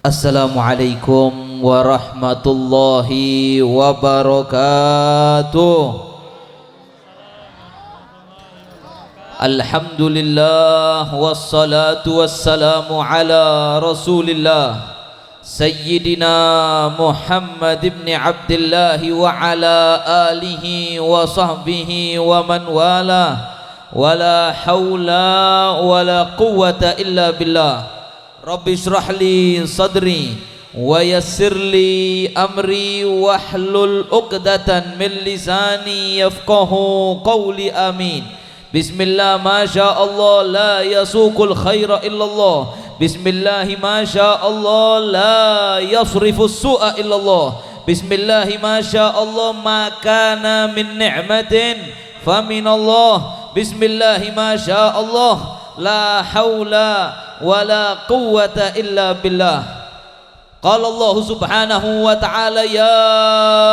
Assalamualaikum warahmatullahi wabarakatuh. Alhamdulillah wassalatu wassalamu ala Rasulillah Sayyidina Muhammad ibn Abdullah wa ala alihi wa sahbihi wa man wala wala hawla wala quwwata illa billah. Rabbi shrah li sadri wa yassir li amri wahlul 'uqdatan min lisani yafqahu qawli amin. Bismillah ma syaa Allah la yasuqul khaira illallah. Bismillah ma syaa Allah la yasrifus su'a illallah. Bismillah ma syaa Allah ma kana min ni'matin fa min Allah. Bismillah ma syaa Allah la haula wala quwwata illa billah. Qala Allah subhanahu wa ta'ala ya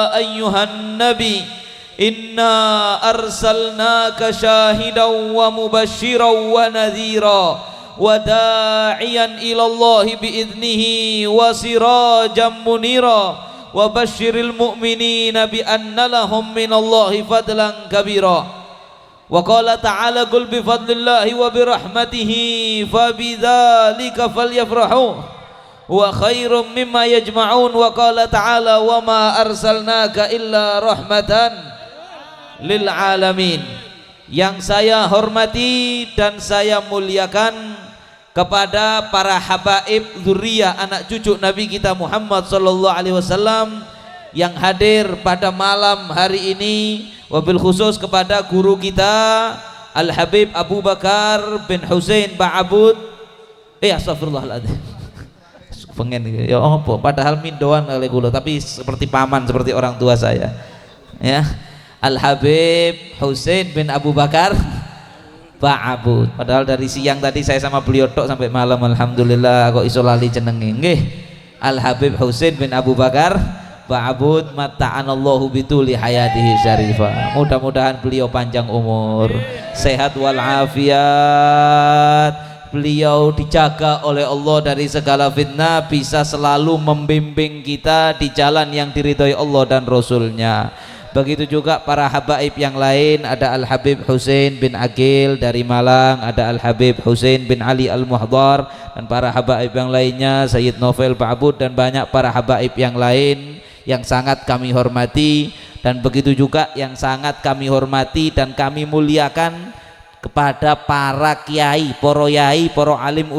ayyuhan nabi inna arsalnaka syahidan wa mubashiran wa nadhira wa da'iyan ila Allah bi'idnihi wa sirajan munira wa basyiril mu'minina bi anna lahum minallahi fadlan kabira. Wa qala ta'ala qul bi fadlillahi wa bi rahmatihi fabidzalika falyafrahu wa khairum mimma yajma'un. Wa qala ta'ala wa ma arsalnaka illa rahmatan lil alamin. Yang saya hormati dan saya muliakan kepada para habaib dzurriyyah anak cucu Nabi kita Muhammad sallallahu alaihi wasallam yang hadir pada malam hari ini, wabil khusus kepada guru kita Al Habib Abu Bakar bin Husain Ba'abud. Astagfirullahaladzim. Pengen ya apa? Padahal mindoan oleh kula, tapi seperti paman, seperti orang tua saya. Ya, Al Habib Husain bin Abu Bakar Ba'abud. Padahal dari siang tadi saya sama beliau tok sampai malam, alhamdulillah kok iso lali jenenge. Nggih, Al Habib Husain bin Abu Bakar Ba'abud mata'anallahu bituli hayatihi syarifah. Mudah-mudahan beliau panjang umur, sehat walafiat, beliau dijaga oleh Allah dari segala fitnah, bisa selalu membimbing kita di jalan yang diridhoi Allah dan Rasulnya. Begitu juga para habaib yang lain, ada Al Habib Husain bin Aqil dari Malang, ada Al Habib Husain bin Ali Al Muhdar, dan para habaib yang lainnya, Sayyid Novel Ba'abud, dan banyak para habaib yang lain yang sangat kami hormati. Dan begitu juga yang sangat kami hormati dan kami muliakan kepada para kiai, para yai, para alim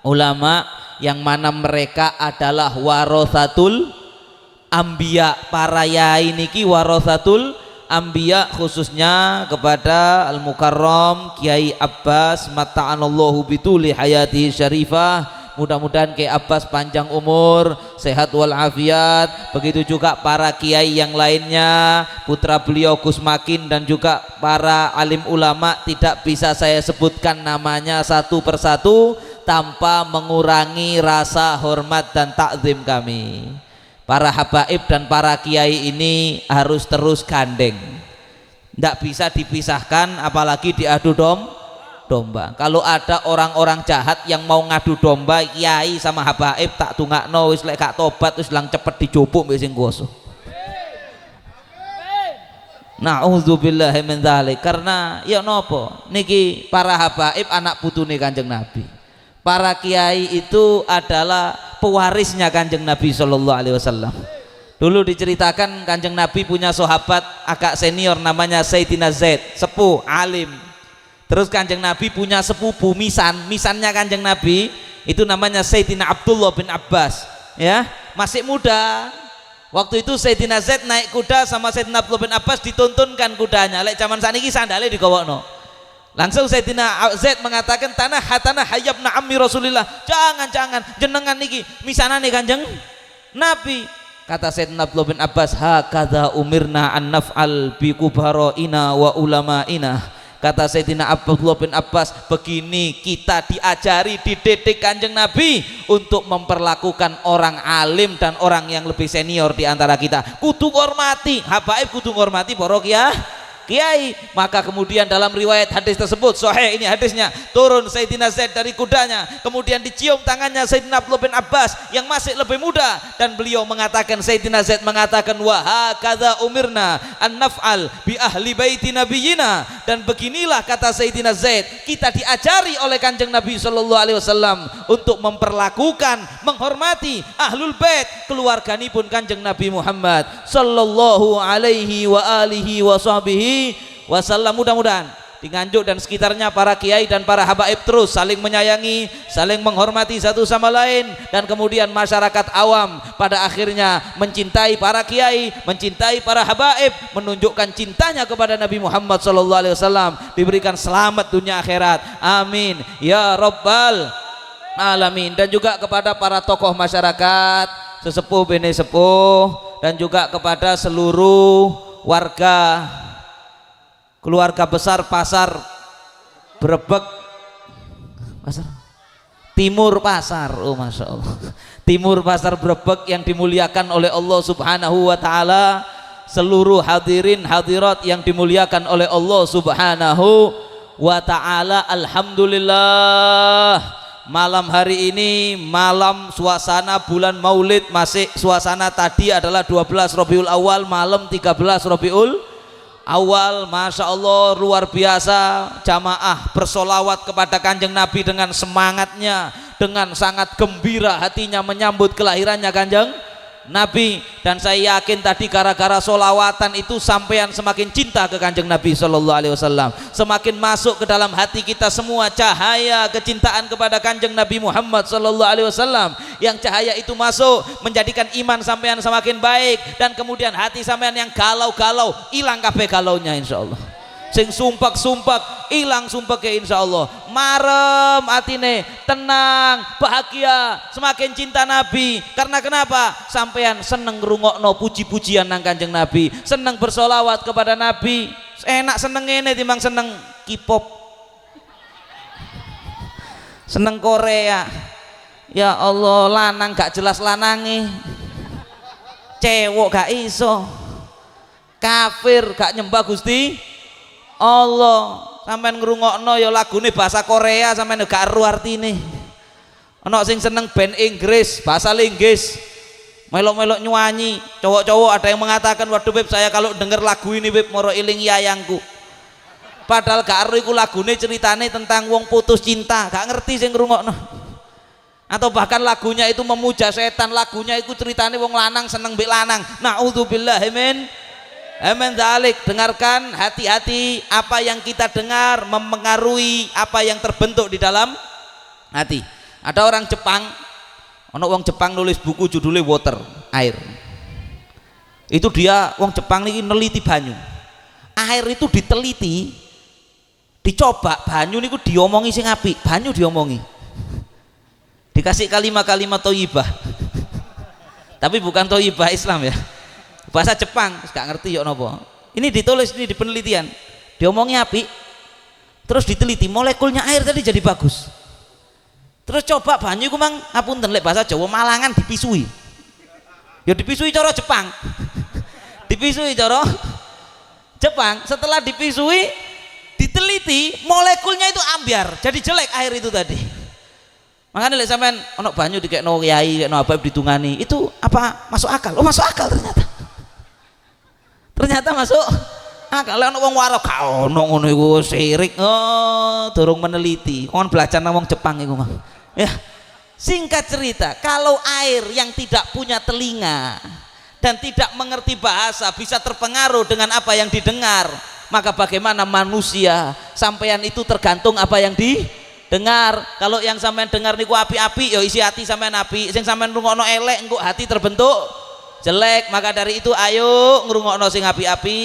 ulama yang mana mereka adalah warathatul anbiya. Para yai niki warathatul anbiya, khususnya kepada Al Mukarram Kiai Abbas mata'anallahu bituli hayatihi syarifah. Mudah-mudahan Kiai Abbas panjang umur, sehat walafiat. Begitu juga para kiai yang lainnya, putra beliau Gus Makin, dan juga para alim ulama, tidak bisa saya sebutkan namanya satu persatu tanpa mengurangi rasa hormat dan takzim kami. Para habaib dan para kiai ini harus terus gandeng, tidak bisa dipisahkan, apalagi diadu domba. Kalau ada orang-orang jahat yang mau ngadu domba kiai sama habaib, tak tungakno wis lek gak tobat wis lang cepet dijupuk mbek sing kuwasa. Nauzubillahi min dzalik. Karena ya napa niki para habaib anak putune Kanjeng Nabi. Para kiai itu adalah pewarisnya Kanjeng Nabi sallallahu alaihi wasallam. Dulu diceritakan Kanjeng Nabi punya sahabat agak senior namanya Sayyidina Zaid, sepuh alim. Terus Kanjeng Nabi punya sepupu misannya Kanjeng Nabi itu namanya Sayyidina Abdullah bin Abbas, ya, masih muda. Waktu itu Sayyidina Zaid naik kuda sama Sayyidina Abdullah bin Abbas, dituntunkan kudanya. Lek zaman saniki sandale digawokno. Langsung Sayyidina Zaid mengatakan, tanah hayyabna ammi Rasulillah, jangan jenengan niki misanane Kanjeng Nabi. Kata Sayyidina Abdullah bin Abbas, hakadza umirna an naf'al bi kubaraina wa ulama'ina. Kata Sayyidina Abdullah bin Abbas, begini kita diajari, dididik Kanjeng Nabi untuk memperlakukan orang alim dan orang yang lebih senior di antara kita. Kudu hormati, habaib kudu hormati para kiai. Maka kemudian dalam riwayat hadis tersebut sahih, ini hadisnya, turun Sayyidina Zaid dari kudanya, kemudian dicium tangannya Sayyidina Abdullah bin Abbas yang masih lebih muda, dan beliau mengatakan, Sayyidina Zaid mengatakan, wa hakadza umirna an naf'al bi ahli baiti nabiyina, dan beginilah kata Sayyidina Zaid, kita diajari oleh Kanjeng Nabi sallallahu alaihi wasallam untuk memperlakukan, menghormati ahlul bait, keluarganipun Kanjeng Nabi Muhammad sallallahu alaihi wa alihi wa sahbihi wasallam. Mudah-mudahan di Nganjuk dan sekitarnya para kiai dan para habaib terus saling menyayangi, saling menghormati satu sama lain, dan kemudian masyarakat awam pada akhirnya mencintai para kiai, mencintai para habaib, menunjukkan cintanya kepada Nabi Muhammad sallallahu alaihi wasallam, diberikan selamat dunia akhirat, amin ya rabbal alamin. Dan juga kepada para tokoh masyarakat, sesepuh bene sepuh, dan juga kepada seluruh warga keluarga besar pasar Brebek, pasar Timur Pasar, oh masya Allah, Timur Pasar Brebek yang dimuliakan oleh Allah subhanahu wa ta'ala, seluruh hadirin hadirat yang dimuliakan oleh Allah subhanahu wa ta'ala. Alhamdulillah, malam hari ini malam suasana bulan Maulid, masih suasana tadi adalah 12 Rabiul Awal, malam 13 Rabiul Awal. Masya Allah, luar biasa, jamaah bersolawat kepada Kanjeng Nabi dengan semangatnya, dengan sangat gembira hatinya menyambut kelahirannya Kanjeng Nabi. Dan saya yakin tadi gara-gara solawatan itu sampean semakin cinta ke Kanjeng Nabi sallallahu alaihi wasallam, semakin masuk ke dalam hati kita semua cahaya kecintaan kepada Kanjeng Nabi Muhammad sallallahu alaihi wasallam, yang cahaya itu masuk menjadikan iman sampean semakin baik, dan kemudian hati sampean yang galau-galau hilang kabeh galaunya insyaallah, sing sumpak-sumpak hilang sumpake insyaallah, marem atine, tenang, bahagia, semakin cinta Nabi. Karena kenapa? Sampean seneng ngrungokno puji-pujian nang Kanjeng Nabi, seneng bersolawat kepada Nabi. Enak seneng ngene timbang seneng K-pop, seneng Korea. Ya Allah, lanang gak jelas lanange, cewek gak iso, kafir gak nyembah Gusti Allah. Sampean ngrungokno ya lagune bahasa Korea, sampean gak ero artine. Ana sing seneng band Inggris, bahasa Inggris, melok-melok nyanyi. Cowok-cowok ada yang mengatakan, waduh Beb, saya kalau denger lagu ini Beb moro iling yayangku. Padahal gak ero iku lagune ceritane tentang wong putus cinta, gak ngerti sing ngrungokno. Atau bahkan lagunya itu memuja setan, lagunya itu ceritane wong lanang seneng mbek lanang. Naudzubillahi min amin dzalik. Dengarkan, hati-hati, apa yang kita dengar mempengaruhi apa yang terbentuk di dalam hati. Ada orang Jepang, ono wong Jepang nulis buku judulnya Water, air. Itu dia wong Jepang ini neliti banyu. Air itu diteliti, dicoba banyu niku diomongi sing apik, banyu diomongi. Dikasih kalimat-kalimat thayyibah. Tapi bukan thayyibah Islam ya. Bahasa Jepang, gak ngerti ya napa. Ini ditulis ini di penelitian. Diomongnya api, terus diteliti molekulnya air tadi jadi bagus. Terus coba banyu ku mang ngapunten lek bahasa Jawa malangan dipisui. Ya dipisui cara Jepang. Dipisui cara Jepang, setelah dipisui diteliti molekulnya itu ambiar, jadi jelek air itu tadi. Makanya lek sampean ono banyu dikekno kiai, kekno abab ditungani, itu apa masuk akal? Oh masuk akal ternyata. Ternyata masuk akal. Lek ono wong warok gak ono ngono iku syirik. Oh, durung meneliti. Kon belajar nang wong Jepang iku mah. Ya. Singkat cerita, kalau air yang tidak punya telinga dan tidak mengerti bahasa bisa terpengaruh dengan apa yang didengar, maka bagaimana manusia? Sampean itu tergantung apa yang didengar. Kalau yang sampean dengar niku api-api, ya isi hati sampean api. Sing sampean rungokno elek, engko hati terbentuk jelek. Maka dari itu ayo ngrungokno sing api-api,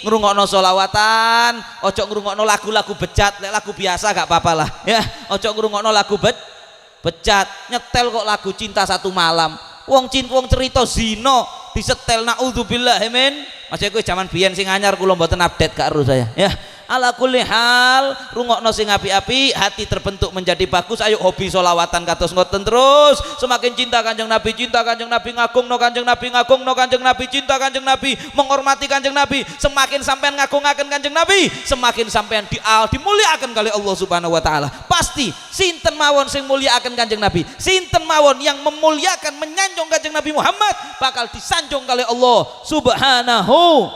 ngrungokno solawatan, ojo ngrungokno lagu-lagu bejat. Lek lagu biasa gak apa-apa lah ya, ojo ngrungokno lagu bejat. Nyetel kok lagu cinta satu malam, wong cerita zina disetel, naudzubillah min. Maksudnya gue zaman biyen sing anyar kula mboten update gak ero saya ya. Ala kulli hal rungokno sing api-api, hati terbentuk menjadi bagus. Ayo hobi solawatan kados ngoten terus, semakin cinta Kanjeng Nabi, ngagungno Kanjeng Nabi, cinta Kanjeng Nabi, menghormati Kanjeng Nabi. Semakin sampean ngagungaken Kanjeng Nabi, semakin sampean dimuliakan kali Allah Subhanahu wa taala. Pasti sinten mawon sing muliakan Kanjeng Nabi, sinten mawon yang memuliakan menyanjung Kanjeng Nabi Muhammad, bakal disanjung kali Allah Subhanahu.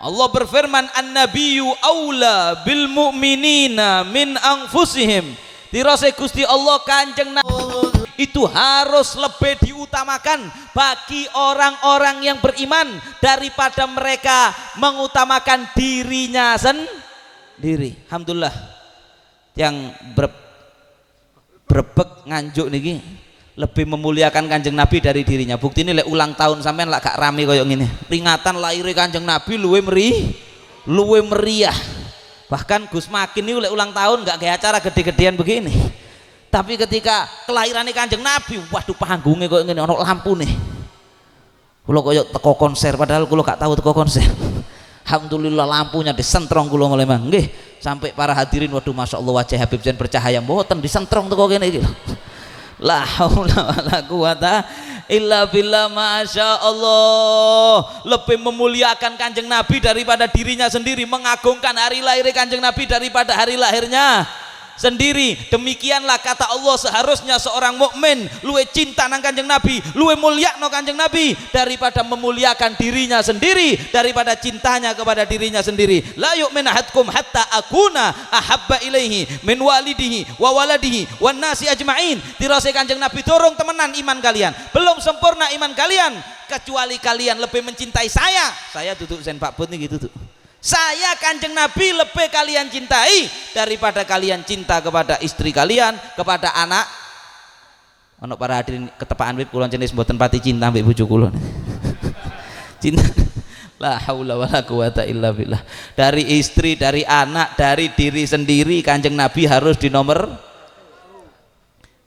Allah berfirman, an-nabiyyu aula bil mu'minina min anfusihim. Dirasa Gusti Allah Kanjeng Nabi itu harus lebih diutamakan bagi orang-orang yang beriman daripada mereka mengutamakan dirinya sendiri. Alhamdulillah yang berebek nganjuk niki lebih memuliakan Kanjeng Nabi dari dirinya. Bukti ini lek ulang tahun sampean lak gak rame koyo ngene. Peringatan lahirnya Kanjeng Nabi luwe meriah. Bahkan Gus Makin ini lek ulang tahun gak kayak acara gede-gedean begini. Tapi ketika kelahirannya Kanjeng Nabi, waduh panggungnya koyo ngene, ono lampune. Kula koyo teko konser padahal kula gak tahu teko konser. Alhamdulillah lampunya disentrong kula mulai mang. Nggih, sampai para hadirin waduh masyaallah wajah Habib Zain bercahaya mboten disentrong teko kene iki. La haula wala quwata illa billah, masya Allah. Lebih memuliakan Kanjeng Nabi daripada dirinya sendiri, mengagungkan hari lahir Kanjeng Nabi daripada hari lahirnya sendiri. Demikianlah kata Allah, seharusnya seorang mukmin luwe cinta nang Kanjeng Nabi, luwe mulyakno Kanjeng Nabi daripada memuliakan dirinya sendiri, daripada cintanya kepada dirinya sendiri. La yu'min ahadukum hatta akuna ahabba ilaihi min walidihi wa waladihi wan nasi ajmain. Dirasa Kanjeng Nabi dorong temenan iman kalian, belum sempurna iman kalian kecuali kalian lebih mencintai saya duduk Zain Pak Bud nih gitu tuh. Saya Kanjeng Nabi lebih kalian cintai daripada kalian cinta kepada istri kalian, kepada anak. Ono para hadirin ketepaan wib kula jenis mboten pati cinta mbek bojo kula. Cinta la haula wala quwata illa billah. Dari istri, dari anak, dari diri sendiri Kanjeng Nabi harus dinomor.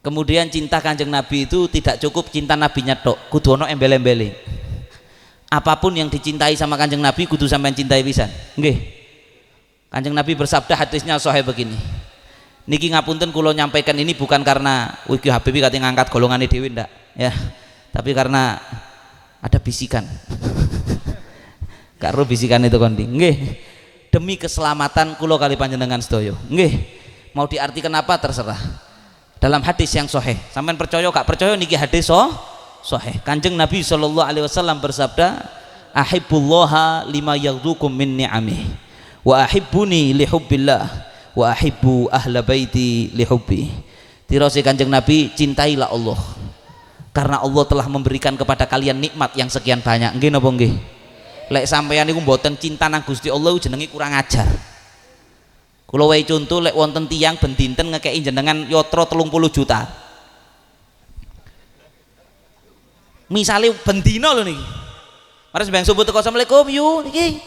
Kemudian cinta Kanjeng Nabi itu tidak cukup cinta nabinya tok, kudu ono embel-embele. Apapun yang dicintai sama Kanjeng Nabi kudu sampean cintai pisan. Nggih. Kanjeng Nabi bersabda, hadisnya sahih begini. Niki ngapunten kula nyampaikan ini bukan karena iki Habibie kate ngangkat golongane dhewe ndak, ya. Tapi karena ada bisikan. Karo bisikan itu kondi. Nggih. Demi keselamatan kula kali panjenengan sedaya. Nggih. Mau diartikan apa terserah. Dalam hadis yang sahih. Sampean percaya gak percaya niki hadis sahih. Kanjeng Nabi sallallahu alaihi wasallam bersabda, ahibbullaha lima yaghdukum min ni'amih wa ahibbuni li hubbillah wa ahibbu ahla baiti li hubbi. Tirose Kanjeng Nabi, cintailah Allah karena Allah telah memberikan kepada kalian nikmat yang sekian banyak. Nggih napa nggih? Lek sampeyan niku mboten cinta nang Gusti Allah jenenge kurang ajar. Kula wae contoh, lek wonten tiyang ben dinten ngekeki jenengan yatra 30 juta. Misalnya bendino lho niki. Mari sebang subuh teko assalamualaikum yu niki.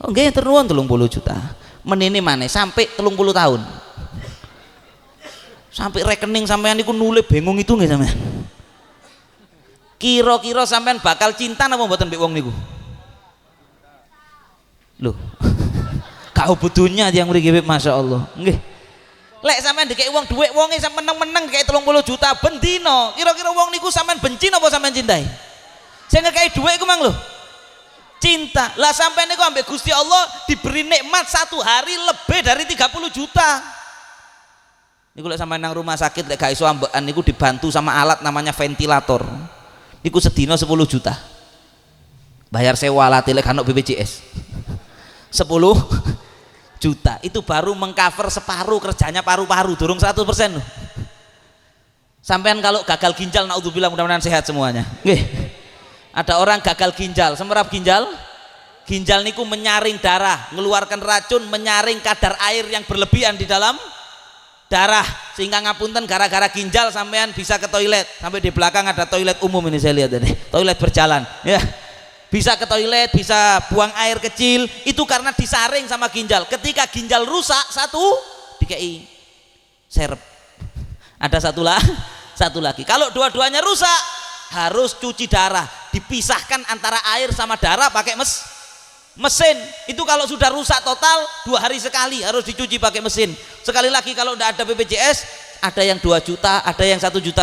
Oh nggih ternuwun 30 juta. Menene maneh sampai 30 tahun. Sampai rekening sampean niku nule bingung itu nggih sampean. Kira-kira sampean bakal cinta napa mboten mbek wong niku? Lho. Kau butuhnya yang mriki masyaallah. Nggih. Lek sampean dikeki wong dhuwit wonge sampean meneng-meneng dikeki 30 juta bendino, kira-kira wong niku sampean benci napa sampean cintai? Sing ngekeki dhuwit iku mang lho. Cinta. Lah sampean niku ambek Gusti Allah diberi nikmat satu hari lebih dari 30 juta. Niku lek sampean nang rumah sakit lek gak iso ambekan niku dibantu sama alat namanya ventilator. Niku sedina 10 juta. Bayar sewa alat lek kan BPJS. 10 juta itu baru mengcover separuh kerjanya paru-paru, durung 100% loh. Sampean kalau gagal ginjal, naudzubillah, mudah-mudahan sehat semuanya. Nggih. Ada orang gagal ginjal, semerap ginjal niku menyaring darah, mengeluarkan racun, menyaring kadar air yang berlebihan di dalam darah, sehingga ngapunten gara-gara ginjal sampean bisa ke toilet, sampai di belakang ada toilet umum ini saya lihat ini, toilet berjalan, ya. Bisa ke toilet, bisa buang air kecil, itu karena disaring sama ginjal. Ketika ginjal rusak satu, dikei serep. Ada satu lagi. Kalau dua-duanya rusak, harus cuci darah, dipisahkan antara air sama darah pakai Mesin itu kalau sudah rusak total 2 hari sekali harus dicuci pakai mesin. Sekali lagi kalau tidak ada BPJS, ada yang 2 juta, ada yang 1,5 juta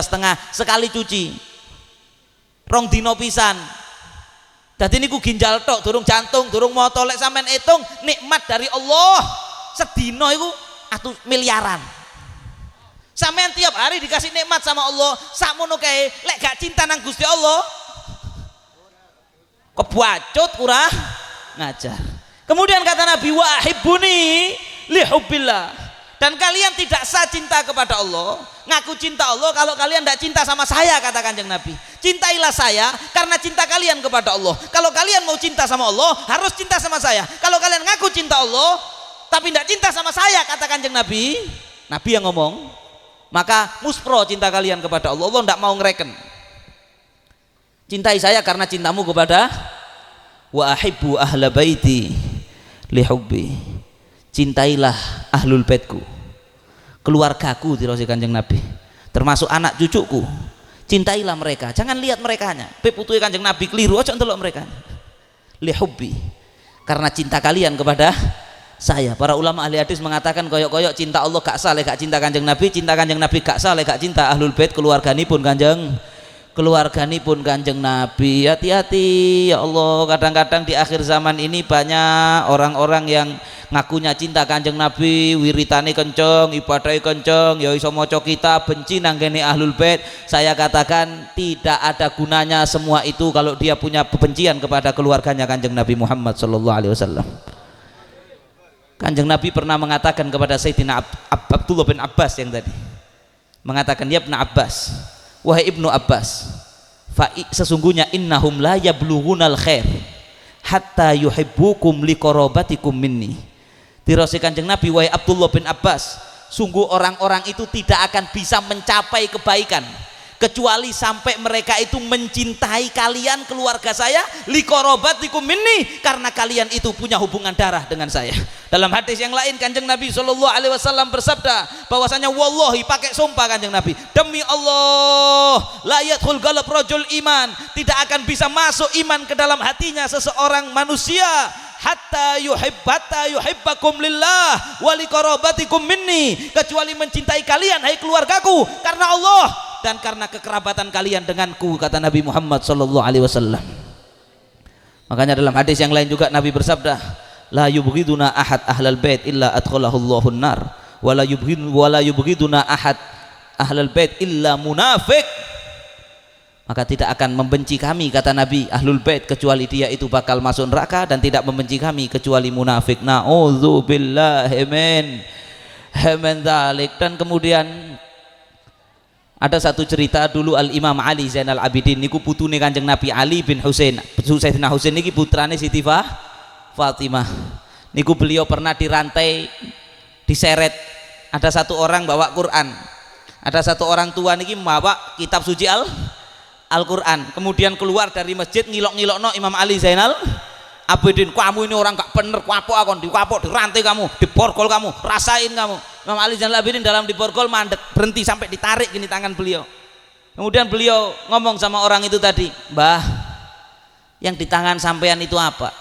sekali cuci. Rong dino pisan. Dadi niku ginjal tok, durung jantung, durung moto. Lek sampean hitung nikmat dari Allah sedino iku miliaran. Sampean tiap hari dikasih nikmat sama Allah, sakmono kae lek gak cinta nang Gusti Allah kebacut kurang ngajar. Kemudian kata Nabi, wa ahibbuni li hubbillah, dan kalian tidak sah cinta kepada Allah, ngaku cinta Allah kalau kalian tidak cinta sama saya, kata Kanjeng Nabi. Cintailah saya karena cinta kalian kepada Allah. Kalau kalian mau cinta sama Allah harus cinta sama saya. Kalau kalian ngaku cinta Allah tapi tidak cinta sama saya, kata Kanjeng Nabi, Nabi yang ngomong, maka muspro cinta kalian kepada Allah. Allah tidak mau ngereken. Cintai saya karena cintamu kepada, wa ahibbu ahla baiti li hubbi, cintailah ahlul baitku, keluargaku, dirose Kanjeng Nabi, termasuk anak cucuku, cintailah mereka, jangan lihat merekanya. Peputuhe Kanjeng Nabi keliru, aja ndelok mereka. Li hubbi, karena cinta kalian kepada saya. Para ulama ahli hadis mengatakan koyok-koyok cinta Allah gak sah lek gak cinta Kanjeng Nabi, cinta Kanjeng Nabi gak sah lek gak cinta ahlul bait, keluarganipun Kanjeng Nabi. Hati-hati ya Allah, kadang-kadang di akhir zaman ini banyak orang-orang yang ngakunya cinta Kanjeng Nabi, wiritane kenceng, ibadahe kenceng, ya iso maca kitab, benci nang kene ahlul bait. Saya katakan tidak ada gunanya semua itu kalau dia punya kebencian kepada keluarganya Kanjeng Nabi Muhammad sallallahu alaihi wasallam. Kanjeng Nabi pernah mengatakan kepada Sayyidina Abdullah bin Abbas yang tadi, mengatakan, ya Ibnu Abbas, wahai Ibnu Abbas, sesungguhnya innahum la yablughunal khair hatta yuhibbukum liqarabatikum minni. Dirose Kanjeng Nabi, wahai Abdullah bin Abbas, sungguh orang-orang itu tidak akan bisa mencapai kebaikan kecuali sampai mereka itu mencintai kalian, keluarga saya, liqarabatikum minni, karena kalian itu punya hubungan darah dengan saya. Dalam hadis yang lain Kanjeng Nabi sallallahu alaihi wasallam bersabda bahwasanya, wallahi, pakai sumpah Kanjeng Nabi, demi Allah, la yadkhul qalb rajul iman, tidak akan bisa masuk iman ke dalam hatinya seseorang manusia hatta yuhibbakum lillah wa liqarabatikum minni, kecuali mencintai kalian hai keluargaku karena Allah dan karena kekerabatan kalian denganku, kata Nabi Muhammad sallallahu alaihi wasallam. Makanya dalam hadis yang lain juga Nabi bersabda, la yubghiduna ahad ahlal bait illa adkhalahu Allahun nar wa la yubghiduna ahad ahlal bait illa munafiq. Maka tidak akan membenci kami, kata Nabi, ahlul bait kecuali dia itu bakal masuk neraka, dan tidak membenci kami kecuali munafik. Na'udzubillahi min dzalik. Dan kemudian ada satu cerita dulu, Al Imam Ali Zainal Abidin niku putune Kanjeng Nabi Ali bin Husain. Sayyidina Husain niki putrane Siti Fatimah. Niku beliau pernah dirantai, diseret. Ada satu orang bawa Quran. Ada satu orang tua niki bawa kitab suci Al-Quran, kemudian keluar dari masjid ngilok-ngilokno Imam Ali Zainal Abidin, kamu ini orang gak bener, kapok, dirantai kamu, diborgol kamu, rasain kamu. Imam Ali Zainal Abidin dalam diborgol mandek, berhenti sampai ditarik gini tangan beliau. Kemudian beliau ngomong sama orang itu tadi, mbah, yang di tangan sampean itu apa?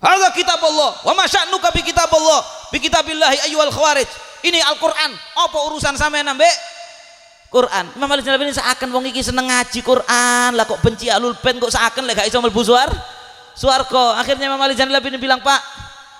Hadza kitab Allah, wa ma sya'nuka bi kitab Allah, bi kitabillahi ayyuhal khawarij. Ini Al-Quran, apa urusan sampean ambek Quran? Imam Ali Zainal Abidin seakan wong iki seneng ngaji Quran, lah kok benci ahlul bait, kok seakan lek gak iso mlebu swarga. Akhirnya Imam Ali Zainal Abidin bilang, Pak,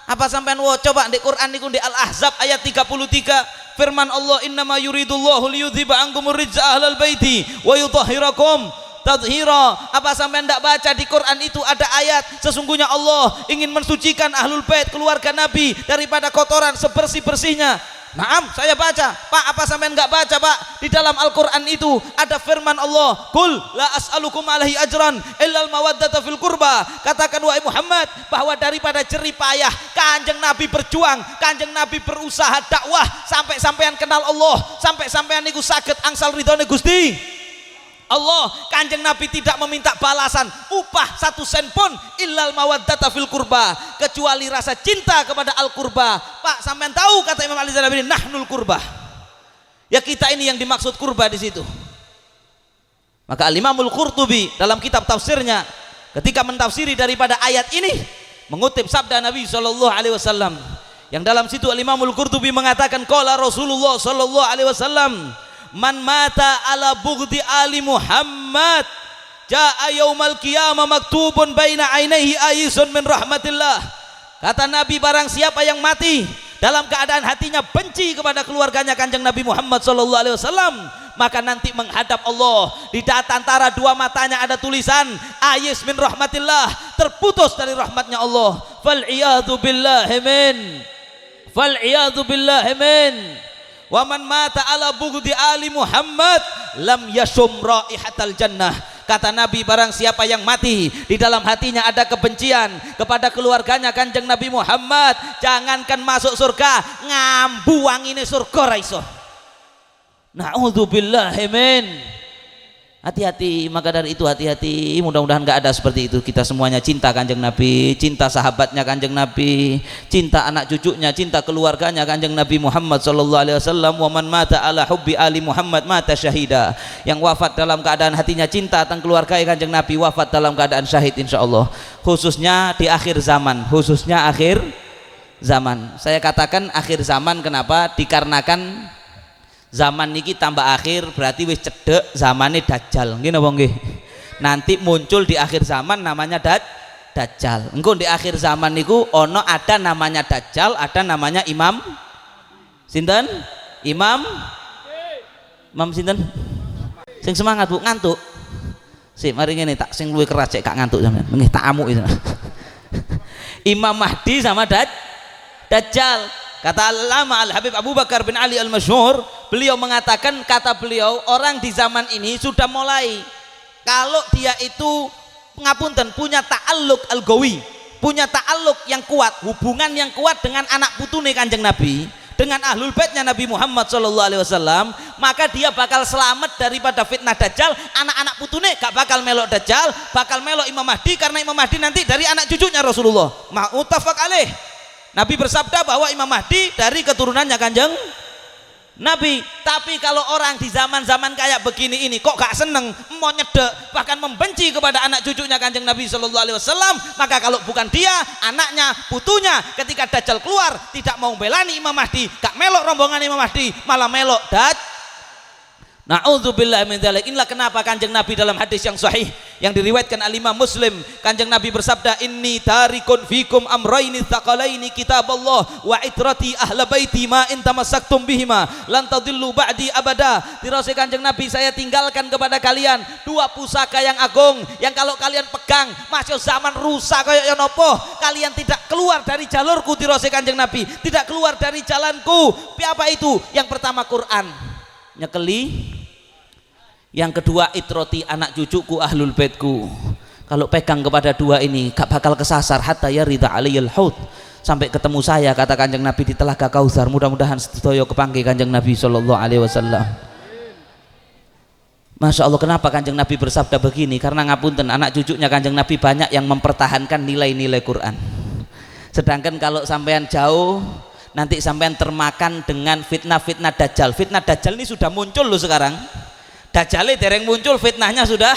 apa sampean coba di Quran niku di Al-Ahzab ayat 33, firman Allah, innama yuridullahu liyudhiba ankumur rijza ahlal baiti wa yutahhirakum tathira. Apa sampean ndak baca di Quran itu ada ayat, sesungguhnya Allah ingin mensucikan ahlul bait, keluarga Nabi, daripada kotoran sebersih-bersihnya. Naam, saya baca. Pak, apa sampean enggak baca, Pak? Di dalam Al-Qur'an itu ada firman Allah, "Qul la as'alukum alaihi ajran illal mawaddata fil qurba." Katakan wahai Muhammad bahwa daripada jerih payah Kanjeng Nabi berjuang, Kanjeng Nabi berusaha dakwah sampai sampean kenal Allah, sampai sampean niku saged angsal ridhone Gusti Allah, Kanjeng Nabi tidak meminta balasan upah 1 sen pun illal mawaddata fil qurba, kecuali rasa cinta kepada al qurba. Pak, sampean tahu, kata Imam Ali Zainal Abidin, nahnul qurba, ya kita ini yang dimaksud qurba di situ. Maka Al Imamul Qurtubi dalam kitab tafsirnya ketika mentafsiri daripada ayat ini, mengutip sabda Nabi sallallahu alaihi wasallam yang dalam situ Al-Imamul Qurtubi mengatakan qala Rasulullah sallallahu alaihi wasallam man mata ala bughdi ali Muhammad jaa yaumal qiyamah maktubun baina ainaihi ayisun min rahmatillah. Kata Nabi, barang siapa yang mati dalam keadaan hatinya benci kepada keluarganya Kanjeng Nabi Muhammad sallallahu alaihi wasallam, maka nanti menghadap Allah, di antara dua matanya ada tulisan ayis min rahmatillah, terputus dari rahmatnya Allah. Fal iyadu billahi min, fal iyadu billahi min. Wa man mata ala bughdi ali Muhammad lam yashum raihatal jannah. Kata Nabi, barang siapa yang mati di dalam hatinya ada kebencian kepada keluarganya Kanjeng Nabi Muhammad, jangankan masuk surga, ngambu wangine surga ra iso. Na'udzubillahi min. Hati-hati, maka dari itu hati-hati, mudah-mudahan gak ada seperti itu. Kita semuanya cinta Kanjeng Nabi, cinta sahabatnya Kanjeng Nabi, cinta anak cucunya, cinta keluarganya Kanjeng Nabi Muhammad sallallahu alaihi wasallam. Wa man mata ala hubbi ali Muhammad mata syahida. Yang wafat dalam keadaan hatinya cinta tentang keluarga Kanjeng Nabi, wafat dalam keadaan syahid insyaallah. Khususnya di akhir zaman, khususnya akhir zaman. Saya katakan akhir zaman kenapa? Dikarenakan zaman niki tambah akhir, berarti wis cedek zamane dajjal. Nggih napa nggih? Nanti muncul di akhir zaman namanya dajjal. Engko di akhir zaman niku ono ada namanya dajjal, ada namanya imam sinten? Imam sinten? Sing semangat Bu, ngantuk. Sik mari ngene tak sing luwih keras cek gak ngantuk sampean. Nggih tak amuk itu. Imam Mahdi sama dajjal. Kata Al-Allamah Al-Habib Abu Bakar bin Ali Al-Masyhur, beliau mengatakan, kata beliau, orang di zaman ini sudah mulai, kalau dia itu ngapunten punya ta'alluq al-gawi, punya ta'alluq yang kuat, hubungan yang kuat dengan anak putune Kanjeng Nabi, dengan ahlul baitnya Nabi Muhammad sallallahu alaihi wasallam, maka dia bakal selamat daripada fitnah dajjal. Anak-anak putune gak bakal melok dajjal, bakal melok Imam Mahdi, karena Imam Mahdi nanti dari anak cucunya Rasulullah. Muttafaq alaih. Nabi bersabda bahwa Imam Mahdi dari keturunannya Kanjeng Nabi. Tapi kalau orang di zaman-zaman kayak begini ini kok gak seneng, mau nyedek, bahkan membenci kepada anak cucunya Kanjeng Nabi sallallahu alaihi wasallam, maka kalau bukan dia, anaknya, putunya, ketika dajjal keluar tidak mau belani Imam Mahdi, gak melok rombongan Imam Mahdi, malah melok Na'udzubillah min dzalik. Inilah kenapa Kanjeng Nabi dalam hadis yang sahih yang diriwayatkan Al-Imam Muslim, Kanjeng Nabi bersabda, inni tarikun fikum amraini tsaqalaini kitaballah wa itrati ahla baiti ma in tamassaktum bihima lan tadillu ba'di abada. Dirose Kanjeng Nabi, saya tinggalkan kepada kalian dua pusaka yang agung yang kalau kalian pegang masih zaman rusak kayak nopo, kalian tidak keluar dari jalurku. Dirose Kanjeng Nabi, tidak keluar dari jalanku. Apa itu? Yang pertama Quran, nyekeli. Yang kedua itroti, anak cucuku, ahlul baitku. Kalau pegang kepada dua ini gak bakal kesasar hatta yarida aliyal haud, sampai ketemu saya, kata Kanjeng Nabi, di Telaga Kautsar. Mudah-mudahan sedaya kepanggih Kanjeng Nabi sallallahu alaihi wasallam. Masya Allah, kenapa Kanjeng Nabi bersabda begini? Karena ngapunten, anak cucunya Kanjeng Nabi banyak yang mempertahankan nilai-nilai Quran. Sedangkan kalau sampean jauh, nanti sampean termakan dengan fitnah-fitnah dajjal. Fitnah dajjal ini sudah muncul loh sekarang. Dajjal dereng muncul, fitnahnya sudah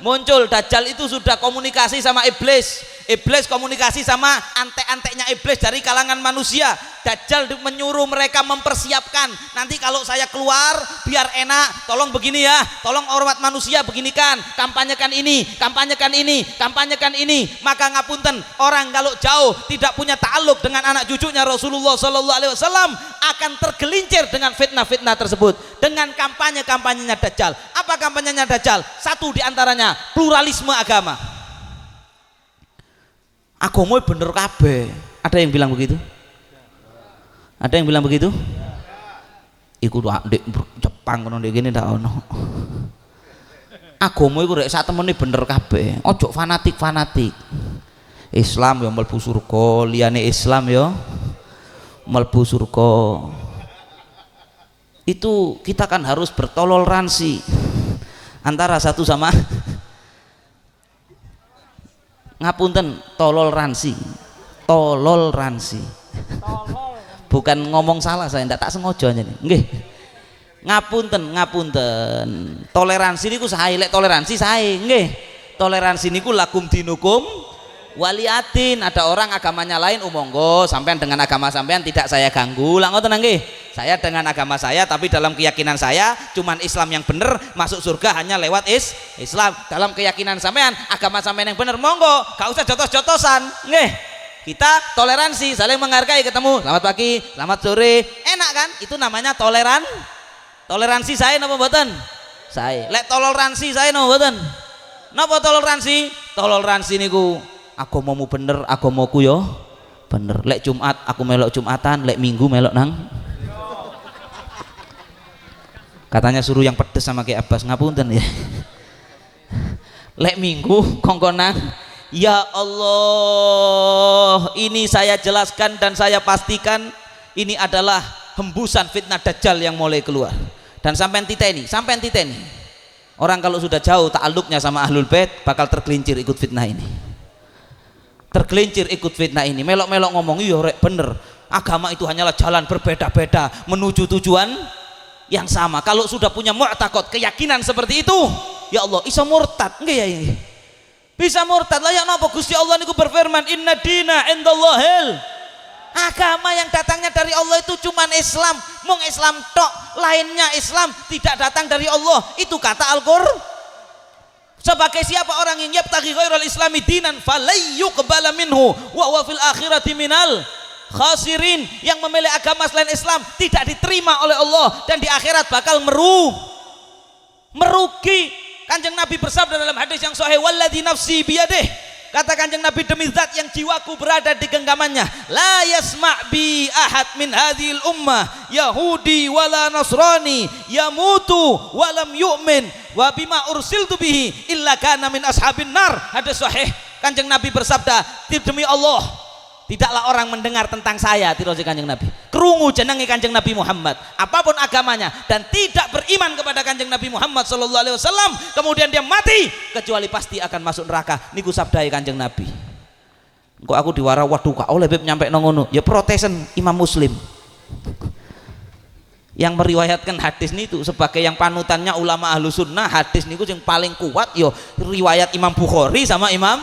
muncul. Dajjal itu sudah komunikasi sama iblis, iblis komunikasi sama antek-anteknya iblis dari kalangan manusia. Dajjal menyuruh mereka mempersiapkan, nanti kalau saya keluar biar enak, tolong begini ya, tolong hormat manusia beginikan, kampanyekan ini, kampanyekan ini, kampanyekan ini. Maka ngapunten, orang kalau jauh tidak punya ta'aluk dengan anak cucunya Rasulullah sallallahu alaihi wasallam akan tergelincir dengan fitnah-fitnah tersebut, dengan kampanye-kampanyenya Dajjal. Apa kampanyenya Dajjal? Satu diantaranya pluralisme agama. Agama bener kabeh. Ada yang bilang begitu? Ada yang bilang begitu? Iku ndek Jepang kono ndek kene ndak ono. Agama iku rek sak temene bener kabeh. Ojo fanatik-fanatik. Islam ya mlebu surga, liyane Islam ya mlebu surga. Itu kita kan harus bertoleransi antara satu sama ngapunten, toleransi, bukan ngomong salah, saya ndak tak sengaja nih, nggih. Ngapunten, toleransi niku sae, lek toleransi sae, nggih. Toleransi niku lakum dinukum waliatin. Ada orang agamanya lain, monggo sampean dengan agama sampean tidak saya ganggu lah, ngoten nggih. Saya dengan agama saya, tapi dalam keyakinan saya cuman Islam yang bener, masuk surga hanya lewat Islam. Dalam keyakinan sampean, agama sampean yang bener, monggo, gak usah jotos-jotosan nggih. Kita toleransi, saling menghargai, ketemu selamat pagi, selamat sore, enak kan? Itu namanya toleransi. Saya napa mboten? Saya lek toleransi saya napa mboten? Napa toleransi? Toleransi niku agamamu bener, agamaku yo bener. Lek Jumat aku melok Jumatan, lek Minggu melok nang. Katanya suruh yang pedes sama Ki Abbas, ngapunten ya. Lek Minggu kongkonang. Ya Allah, ini saya jelaskan dan saya pastikan ini adalah hembusan fitnah Dajjal yang mulai keluar. Dan sampean titeni. Orang kalau sudah jauh ta'alluqnya sama Ahlul Bait bakal tergelincir ikut fitnah ini. Melok-melok ngomong, iya rek bener. Agama itu hanyalah jalan berbeda-beda menuju tujuan yang sama. Kalau sudah punya mu'taqad, keyakinan seperti itu, ya Allah, iso murtad. Nggih ya ini. Bisa murtad lah, ya napa Gusti Allah niku berfirman, inna dina indallahil, agama yang datangnya dari Allah itu cuman Islam, mung Islam tok, lainnya Islam tidak datang dari Allah. Itu kata Al-Qur'an. Sebagai siapa orang yang yabtaghi ghairal islami dinan falayyuqbala minhu wa huwa fil akhirati minal khasirin, yang memilih agama selain Islam tidak diterima oleh Allah dan di akhirat bakal merugi. Kanjeng Nabi bersabda dalam hadis yang sahih, walladzi nafsi biyadih, kata Kanjeng Nabi, demi zat yang jiwaku berada di genggamannya, la yasma' bi ahad min hadhil ummah yahudi wala nasrani yamutu walam yu'min wa bima ursiltu bihi illa kana min ashabin nar. Hadis sahih, Kanjeng Nabi bersabda, demi Allah tidaklah orang mendengar tentang saya, tirosi Kanjeng Nabi, kerungu jenenge Kanjeng Nabi Muhammad apapun agamanya dan tidak beriman kepada Kanjeng Nabi Muhammad sallallahu alaihi wasallam, kemudian dia mati, kecuali pasti akan masuk neraka. Niku sabdai Kanjeng Nabi. Kok aku diwara, waduh kak oleh beb nyampe ngono, ya protesen Imam Muslim yang meriwayatkan hadis niku sebagai yang panutannya ulama ahlu sunnah. Hadis niku yang paling kuat yo riwayat Imam Bukhari sama Imam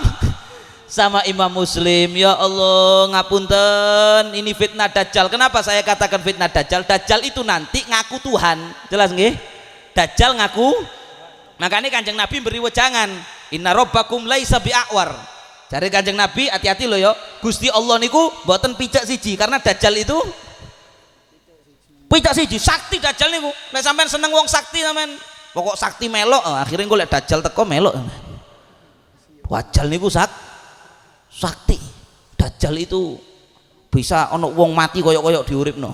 Muslim. Ya Allah, ngapunten, ini fitnah Dajjal. Kenapa saya katakan fitnah Dajjal? Dajjal itu nanti ngaku Tuhan, jelas nggih? Dajjal ngaku. Makanya Kanjeng Nabi beri wejangan, inna rabbakum laisa bi'awar. Jadi Kanjeng Nabi, hati-hati loh ya, Gusti Allah niku mboten picek siji, karena Dajjal itu picek siji, sakti Dajjal niku. Nek sampean seneng wong sakti sampean, pokok sakti melok, akhirnya golek Dajjal teko melok. Dajjal niku sakti. Dajjal itu bisa ono wong mati koyok-koyok diuripno.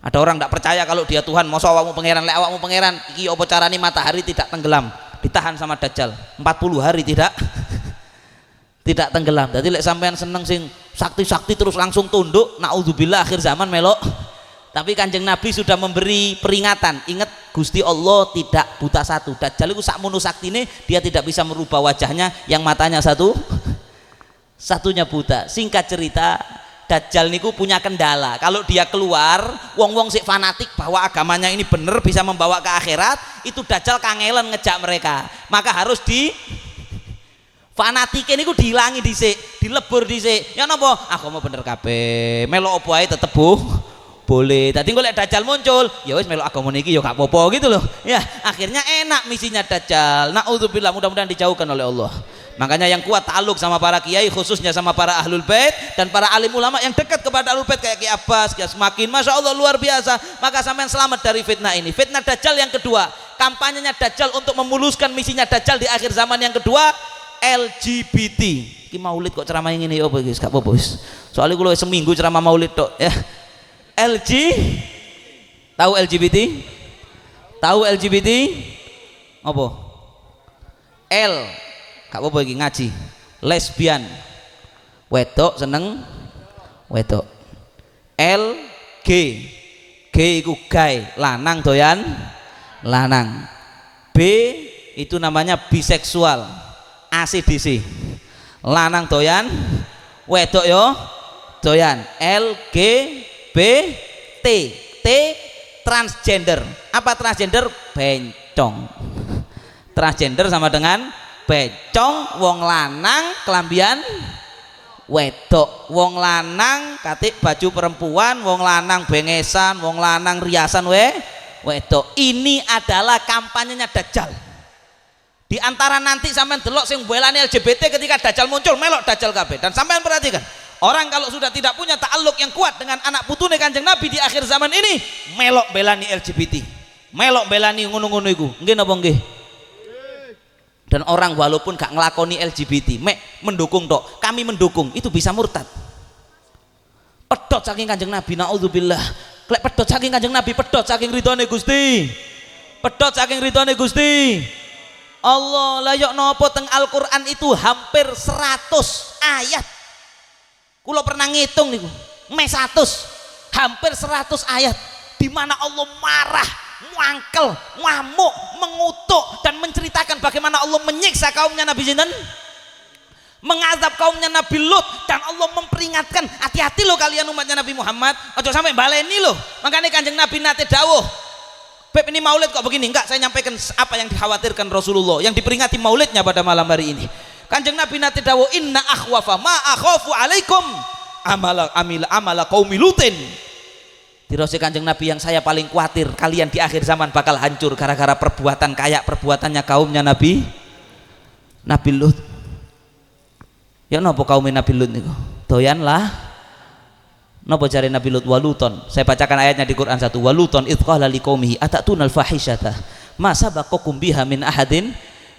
Ada orang tidak percaya kalau dia Tuhan, masa awakmu pangeran, lek awakmu pangeran iki apa carane matahari tidak tenggelam, ditahan sama Dajjal 40 hari tidak tenggelam. Jadi lek sampean seneng sing sakti-sakti terus langsung tunduk, naudzubillah akhir zaman melok. Tapi Kanjeng Nabi sudah memberi peringatan, ingat Gusti Allah tidak buta satu. Dajjal itu sakmono saktine, dia tidak bisa merubah wajahnya yang matanya satunya buta. Singkat cerita, Dajjal niku punya kendala. Kalau dia keluar, wong-wong sik fanatik bahwa agamanya ini bener bisa membawa ke akhirat, itu Dajjal kangelan ngejak mereka. Maka harus di fanatike niku dihilangi dhisik, dilebur dhisik. Ya napa? Agama bener kabeh. Melok opo ae tetep boleh. Tadi golek Dajjal muncul, ya wis melok agama niki ya gak apa-apa gitu loh. Ya, akhirnya enak misinya Dajjal. Naudzubillah, mudah-mudahan dijauhkan oleh Allah. Makanya yang kuat ta'aluk sama para kiai, khususnya sama para ahlul bait dan para alim ulama yang dekat kepada ahlul bait kayak Ki Abbas, semakin masya Allah luar biasa. Maka sampean selamat dari fitnah ini. Fitnah Dajjal yang kedua, kampanyenya Dajjal untuk memuluskan misinya Dajjal di akhir zaman yang kedua, LGBT. Ki maulid kok ceramah yang ini apa guys? Gak apa-apa guys. Soalnya kalau seminggu ceramah maulid tok ya. Tahu LGBT? Tahu LGBT? Apa? L, gak apa-apa iki ngaji. Lesbian. Wedok seneng wedok. L, G. G iku gay, lanang doyan lanang. B itu namanya biseksual. ACDC. Lanang doyan wedok yo doyan. L, G, B, T. T transgender. Apa transgender? Bencong. Transgender sama dengan bencong, wong lanang kelambian wedok, wong lanang katik baju perempuan, wong lanang bengesan, wong lanang riasan wedok. Ini adalah kampanyenya Dajjal. Di antara nanti sampean delok sing mbelani LGBT ketika Dajjal muncul melok Dajjal kabeh. Dan sampean perhatikan, orang kalau sudah tidak punya ta'alluq yang kuat dengan anak putune Kanjeng Nabi di akhir zaman ini melok belani LGBT, melok belani ngono-ngono iku. Nggih napa nggih? Dan orang walaupun gak ngelakoni LGBT mek mendukung tok, kami mendukung, itu bisa murtad. Pedot saking Kanjeng Nabi, naudzubillah. Klek pedot saking Kanjeng Nabi, pedot saking ridhone Gusti, pedot saking ridhone Gusti Allah. Layok nopo teng Al-Quran itu hampir 100 ayat. Kulo pernah ngitung niku, me 100, hampir 100 ayat di mana Allah marah, muangkel, ngamuk, mengutuk dan menceritakan bagaimana Allah menyiksa kaumnya Nabi Sinten, mengazab kaumnya Nabi Lut, dan Allah memperingatkan hati-hati loh kalian umatnya Nabi Muhammad, ojo sampai baleni loh. Makanya Kanjeng Nabi nate dawuh, Beb ini maulid kok begini? Enggak, saya nyampaikan apa yang dikhawatirkan Rasulullah, yang diperingati maulidnya pada malam hari ini. Kanjeng Nabi nate dawuh, inna akhwafa ma akhafu alaikum amala qaumi lutin. Dirose Kanjeng Nabi, yang saya paling khawatir kalian di akhir zaman bakal hancur gara-gara perbuatan kayak perbuatannya kaumnya Nabi Lut. Ya napa kaum Nabi Lut niku? Doyan lah. Napa jare Nabi Lut? Waluton. Saya bacakan ayatnya di Quran 1. Waluton idh qala liqaumihi atatunal fahisyata ma sabaqakum biha min ahadin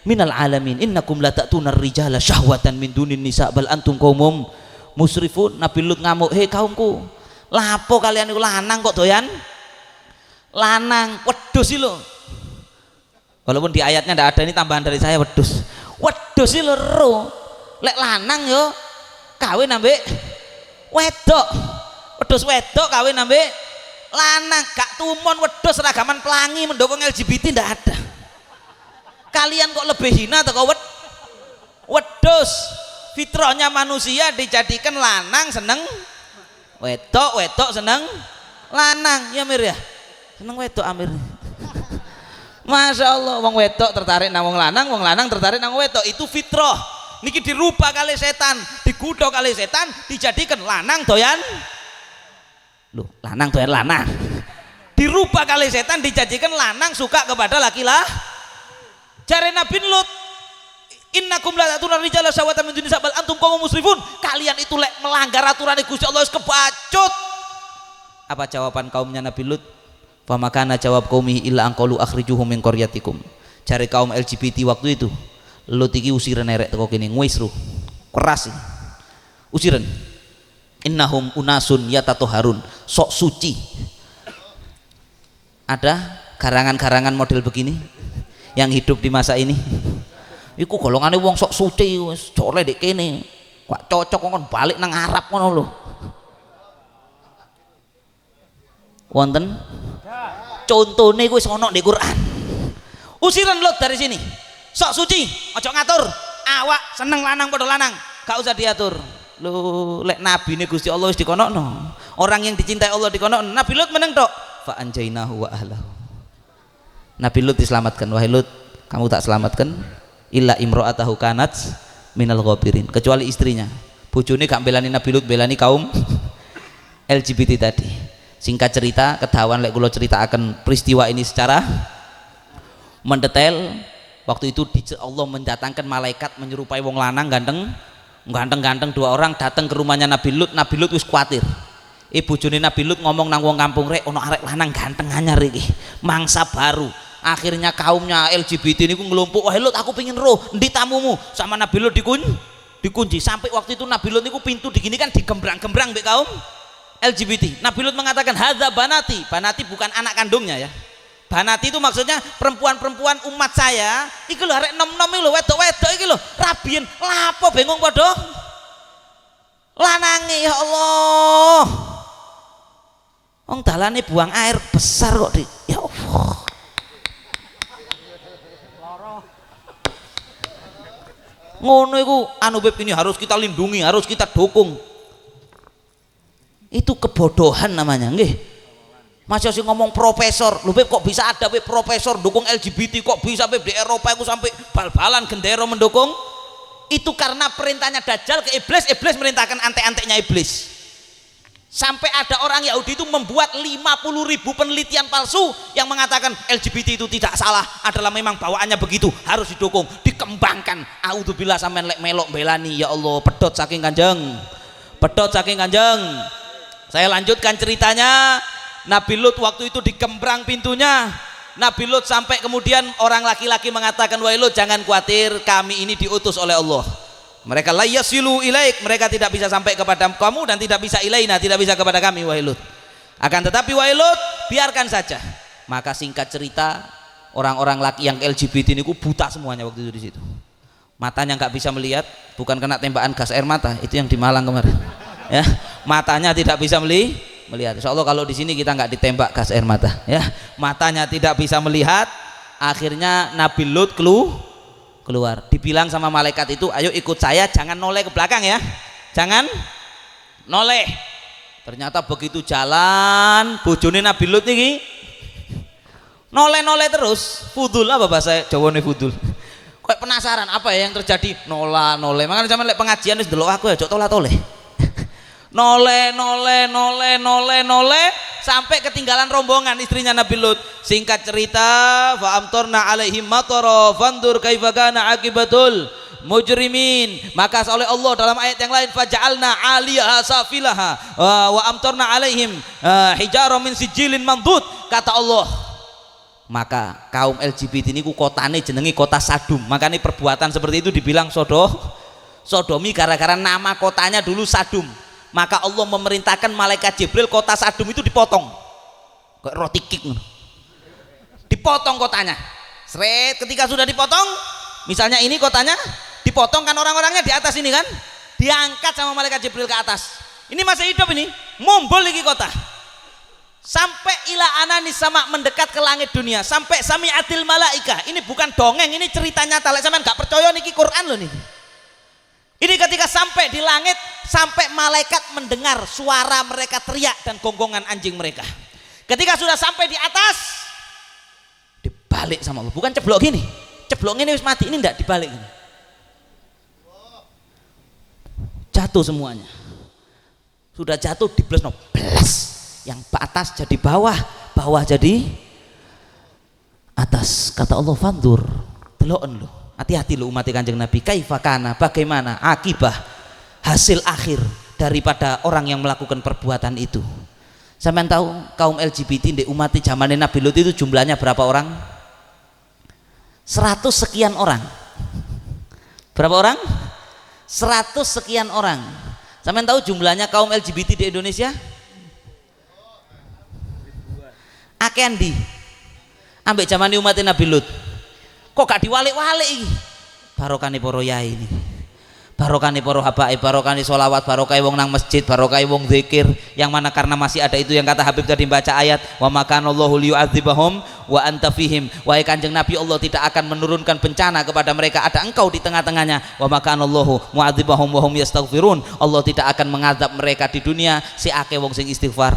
minal alamin innakum la ta'tunar rijala syahwatan min dunin nisa bal antum qaumum musrifun. Nabi Lut ngamuk, "Hei kaumku, lapo kalian itu lanang kok doyan lanang, wedhus lho." Walaupun di ayatnya tidak ada, ini tambahan dari saya, wedhus sih lho. Lek lanang yo kawin ambek wedok, wedhus wedok kawin ambek lanang. Gak tumon wedhus seragaman pelangi mendukung LGBT, ndak ada. Kalian kok lebih hina atau wedhus? Fitrahnya manusia dijadikan lanang seneng wedok, wedok seneng lanang. Ya Mir ya, seneng wedok Amir. Masya Allah, wong wedok tertarik nang wong lanang tertarik nang wedok. Itu fitrah. Niki dirubah kali setan, digudok kali setan, dijadikan lanang doyan loh, lanang doyan lanang. Dirubah kali setan, dijadikan lanang suka kepada laki-laki. Jare Nabi Lut, innakum la ta'tuna rijala syahwatan min dunis bal antum qaumun musrifun. Kalian itu lek melanggar aturan Gusti Allah wis kebacut. Apa jawaban kaumnya Nabi Lut? Fa makana jawab qaumi illa anqalu akhrijuhum min qaryatikum. Jare kaum LGBT waktu itu, Lut iki usiran erek teko kene ngwisru. Keras sih. Usiran. Innahum unasun yatatoharun, sok suci. Ada garangan-garangan model begini yang hidup di masa ini. Iku golongane wong sok suci wis jole dek kene. Kok cocok kon balik nang Arab ngono lho. Wonten contone kuwi wis ana di Quran. Usiran Lut dari sini. Sok suci, ojo ngatur. Awak seneng lanang padha lanang, gak usah diatur. Lho, lek nabine Gusti Allah wis dikonokno. Orang yang dicintai Allah dikonokno. Nabi Lut meneng tok. Fa anjainahu wa ahlahu. Nabi Lut diselamatkan. Wahai Lut, kamu tak selamatkan illa imro'atahu kanat minal ghabirin, kecuali istrinya. Bojone gak belani Nabi Lut, belani kaum LGBT tadi. Singkat cerita, kedawan lek kula ceritakan peristiwa ini secara mendetail. Waktu itu Allah mendatangkan malaikat menyerupai wong lanang ganteng 2 orang datang ke rumahnya Nabi Lut. Nabi Lut wis kuatir. Bojone Nabi Lut ngomong nang wong kampung, "Rek, ono arek lanang ganteng anyar iki, mangsa baru." Akhirnya kaumnya LGBT niku ngelumpuk, "Wahai Lut, aku pingin roh, endi tamumu?" Sama Nabi Lut dikunci. Sampai waktu itu Nabi Lut niku pintu digini kan digembrang-gembrang mbek kaum LGBT. Nabi Lut mengatakan, "Hadza banati." Banati bukan anak kandungnya ya. Banati itu maksudnya perempuan-perempuan umat saya. Iki lho arek nom-nom iki lho, wedok-wedok iki lho, rabien lapo bengong padha lanange. Ya Allah. Wong dalane buang air besar kok, Dik. Ya Allah. Ngono iku anu Beb, ini harus kita lindungi, harus kita dukung. Itu kebodohan namanya, nggih. Masih sih ngomong profesor, lu Beb kok bisa ada Beb profesor dukung LGBT, kok bisa Beb di Eropa itu sampai bal-balan gendera mendukung Itu karena perintahnya Dajjal ke iblis, iblis merintahkan antek-anteknya iblis. Sampai ada orang Yahudi itu membuat 50.000 penelitian palsu yang mengatakan LGBT itu tidak salah, adalah memang bawaannya begitu, harus didukung, dikembangkan. Auzubillah, sampean lek melok belani, ya Allah, pedot saking Kanjeng. Pedot saking Kanjeng. Saya lanjutkan ceritanya. Nabi Lut waktu itu digembrang pintunya. Nabi Lut sampai kemudian orang laki-laki mengatakan, wahai Lut, jangan khawatir, kami ini diutus oleh Allah. Mereka la yasilu ilaik, mereka tidak bisa sampai kepada kamu dan tidak bisa ilaina, tidak bisa kepada kami wahai Lut. Akan tetapi wahai Lut, biarkan saja. Maka singkat cerita, orang-orang laki yang LGBT ini buta semuanya waktu itu di situ. Matanya nggak bisa melihat, bukan kena tembakan gas air mata, itu yang di Malang kemarin. Ya, matanya tidak bisa melihat. Insya Allah kalau di sini kita nggak ditembak gas air mata. Ya, matanya tidak bisa melihat. Akhirnya Nabi Lut keluar, dibilang sama malaikat itu, ayo ikut saya, jangan noleh ke belakang ya, jangan noleh. Ternyata begitu jalan, bojone Nabi Lut ini noleh terus. Fudul, apa bahasa Jawa nih fudul? Kok penasaran apa ya yang terjadi? Noleh. Makanya zaman lek pengajian wis delok aku ya, jok toleh. Noleh sampai ketinggalan rombongan istrinya Nabi Lut. Singkat cerita, fa amtarna alaihim matara fandur kaifa kana akibatul mujrimin. Maka oleh Allah dalam ayat yang lain, faja'alna 'aliyaha safilaha wa amtarna alaihim hijaran min sijilin mandud. Kata Allah, maka kaum LGBT ini kotane jenengi kota Sadum. Makanya perbuatan seperti itu dibilang sodomi gara-gara nama kotanya dulu Sadum. Maka Allah memerintahkan malaikat Jibril kota Sadum itu dipotong kayak roti kik, dipotong kotanya. Seret, ketika sudah dipotong, misalnya ini kotanya dipotong kan, orang-orangnya di atas ini kan diangkat sama malaikat Jibril ke atas. Ini masih hidup, ini mumbul lagi kota sampai ila ananis sama, mendekat ke langit dunia, sampai sami'atil malaika. Ini bukan dongeng, ini cerita nyata. Lek sampean gak percaya niki Quran loh nih. Ini ketika sampai di langit, sampai malaikat mendengar suara mereka teriak dan gonggongan anjing mereka. Ketika sudah sampai di atas, dibalik sama Allah. Bukan ceblok gini, ceblok ini wis mati, ini enggak dibalik gini. Jatuh semuanya. Sudah jatuh diblesno, blas. Yang atas jadi bawah, bawah jadi atas. Kata Allah, fandur, deloken lho. Hati-hati lo umat Kanjeng Nabi, kaifa kana, bagaimana akibah hasil akhir daripada orang yang melakukan perbuatan itu. Sampean tahu kaum LGBT di umat zaman Nabi Lut itu jumlahnya berapa orang? 100 sekian orang. Berapa orang? 100 sekian orang. Sampean tahu jumlahnya kaum LGBT di Indonesia? Akean di ambek zaman umat Nabi Lut. Kok gak diwalik-walik iki? Barokane para yai ini, barokane para habaib, barokane sholawat, barokah wong nang masjid, barokah wong zikir, yang mana karena masih ada itu yang kata Habib tadi baca ayat, wa makanallahu liyu'adzibahum wa anta fihim. Wahai Kanjeng Nabi, Allah tidak akan menurunkan bencana kepada mereka, ada engkau di tengah-tengahnya. Wa makanallahu mu'adzibahum wa hum yastaghfirun. Allah tidak akan mengadab mereka di dunia, si akeh wong sing istighfar.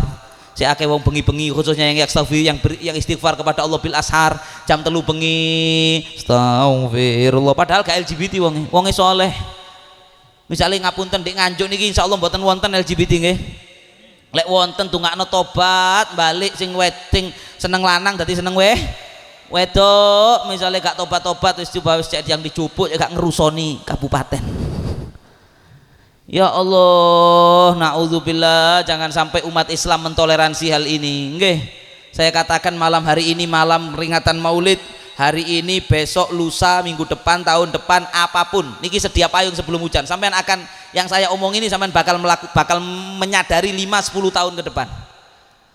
Si akeh wong bengi-bengi, khususnya yang yastaghfir, yang istighfar kepada Allah bil ashar, jam 3 bengi astagfirullah, padahal gak LGBT wonge soleh. Misalnya ngapunten di Nganjuk niki insyaallah mboten wonten LGBT nggih. Lek wonten tungakno tobat balik, sing wedding seneng lanang dadi seneng wedok, misalnya gak tobat-tobat wis coba wis cek yang dicupuk ya gak ngerusoni kabupaten. Ya Allah, na'udzubillah, jangan sampai umat Islam mentoleransi hal ini. Nggih, saya katakan malam hari ini malam peringatan Maulid, hari ini, besok, lusa, minggu depan, tahun depan, apapun, niki sedia payung sebelum hujan. Sampean akan, yang saya omong ini sampean bakal menyadari 5-10 tahun ke depan.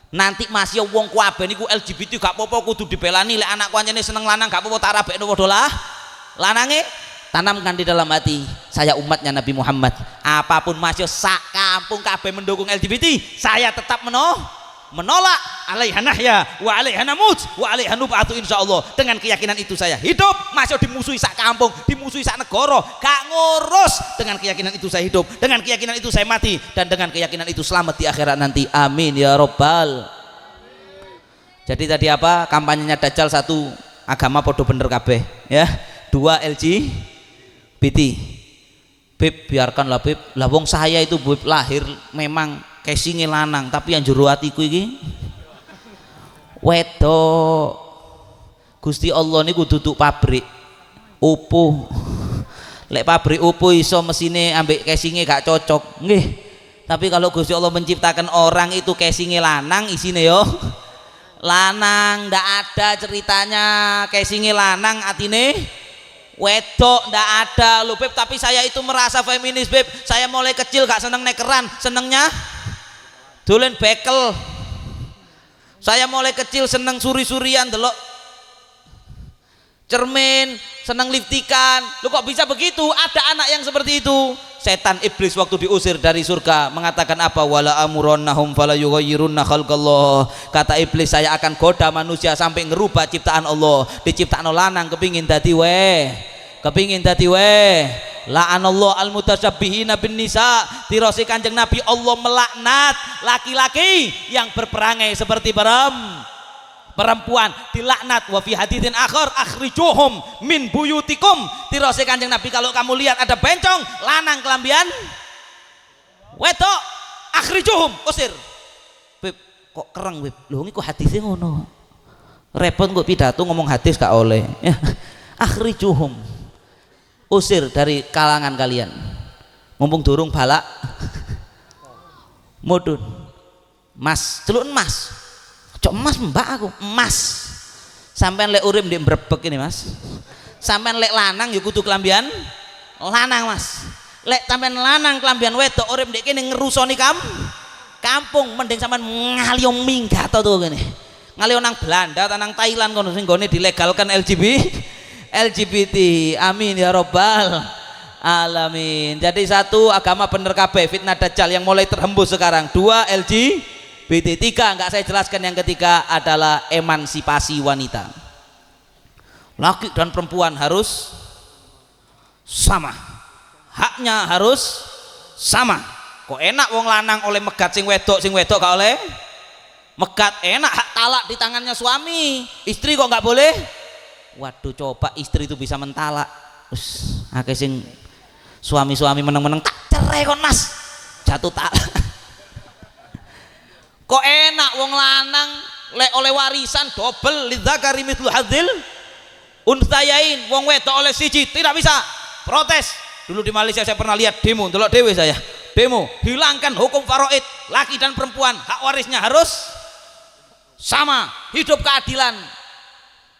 Nanti masih wong kabeh niku LGBT gak apa-apa kudu dibelani, lek anak kancane seneng lanang gak apa-apa tak rabekno padha lah. Lanange tanamkan di dalam hati, saya umatnya Nabi Muhammad, apapun masih sak kampung kabeh mendukung LGBT, saya tetap menolak. Alaiha nahya wa alaiha namut wa alaiha nub'atu insyaallah. Dengan keyakinan itu saya hidup, masih dimusuhi sak kampung, dimusuhi sak negara, gak ngurus. Dengan keyakinan itu saya hidup, dengan keyakinan itu saya mati, dan dengan keyakinan itu selamat di akhirat nanti. Amin ya robbal. Jadi tadi apa kampanyenya Dajjal? 1, agama podo bener kabeh ya. 2, LGBT. Beb biarkanlah beb, lah wong saya itu beb lahir memang casingnya lanang tapi yang jero atiku iki wedok. Gusti Allah niku duduk pabrik opo, lek pabrik opo iso mesine ambek casingnya gak cocok nggih, tapi kalau Gusti Allah menciptakan orang itu casingnya lanang isine yo lanang, ndak ada ceritanya casingnya lanang atine wedok, ndak ada lho beb. Tapi saya itu merasa feminis beb, saya mulai kecil gak seneng nekeran, senengnya dolen bekel. Saya mulai kecil seneng suri-surian delok cermin, seneng liftikan. Lu kok bisa begitu? Ada anak yang seperti itu. Setan iblis waktu diusir dari surga mengatakan apa? Wala amurannahum fala yughayyirunna khalqallah. Kata iblis, saya akan goda manusia sampai ngerubah ciptaan Allah. Diciptakno lanang kepingin dadi weh. La'anallahu al-mutasyabihina bin nisa. Tirose Kanjeng Nabi, Allah melaknat laki-laki yang berperangai seperti perempuan, dilaknat. Wa fi haditsin akhar akhrijuhum min buyutikum. Tirose Kanjeng Nabi, kalau kamu lihat ada bencong lanang kelambian wedok, akhrijuhum, usir. Beb, kok kereng beb? Lho niku hadisnya ngono. Repot kok pidato ngomong hadis gak oleh. Ya. Akhrijuhum, usir dari kalangan kalian. Mumpung durung balak mudun. Mas, celuk mas. Cok emas mbak aku, emas. Sampean lek urip ndek mbrebek ini mas. Sampean lek lanang ya kudu kelambian lanang mas. Lek sampean lanang kelambian wedok urip ndek kene ngerusoni kampung, mending sampean ngalio minggat to kene. Ngalio nang Belanda ta nang Thailand kono sing gone dilegalkan LGBT. Amin ya robbal alamin. Jadi satu, agama bener kabeh, fitnah dajjal yang mulai terhembus sekarang. Dua, LGBT. Tiga, enggak saya jelaskan, yang ketiga adalah emansipasi wanita. Laki dan perempuan harus sama, haknya harus sama. Kok enak wong lanang oleh megat sing wedok gak oleh megat. Enak hak talak di tangannya suami, istri kok nggak boleh. Waduh, coba istri itu bisa mentalak. Akeh sing suami-suami meneng-meneng tak cerai kon mas, jatuh talak. Kok enak wong lanang lek oleh warisan double, lidzakari mithlu hadzil unthayain, wong wedok oleh siji, tidak bisa. Protes. Dulu di Malaysia saya pernah lihat demo, delok dewe saya. Demo, hilangkan hukum faraid, laki dan perempuan hak warisnya harus sama, hidup keadilan.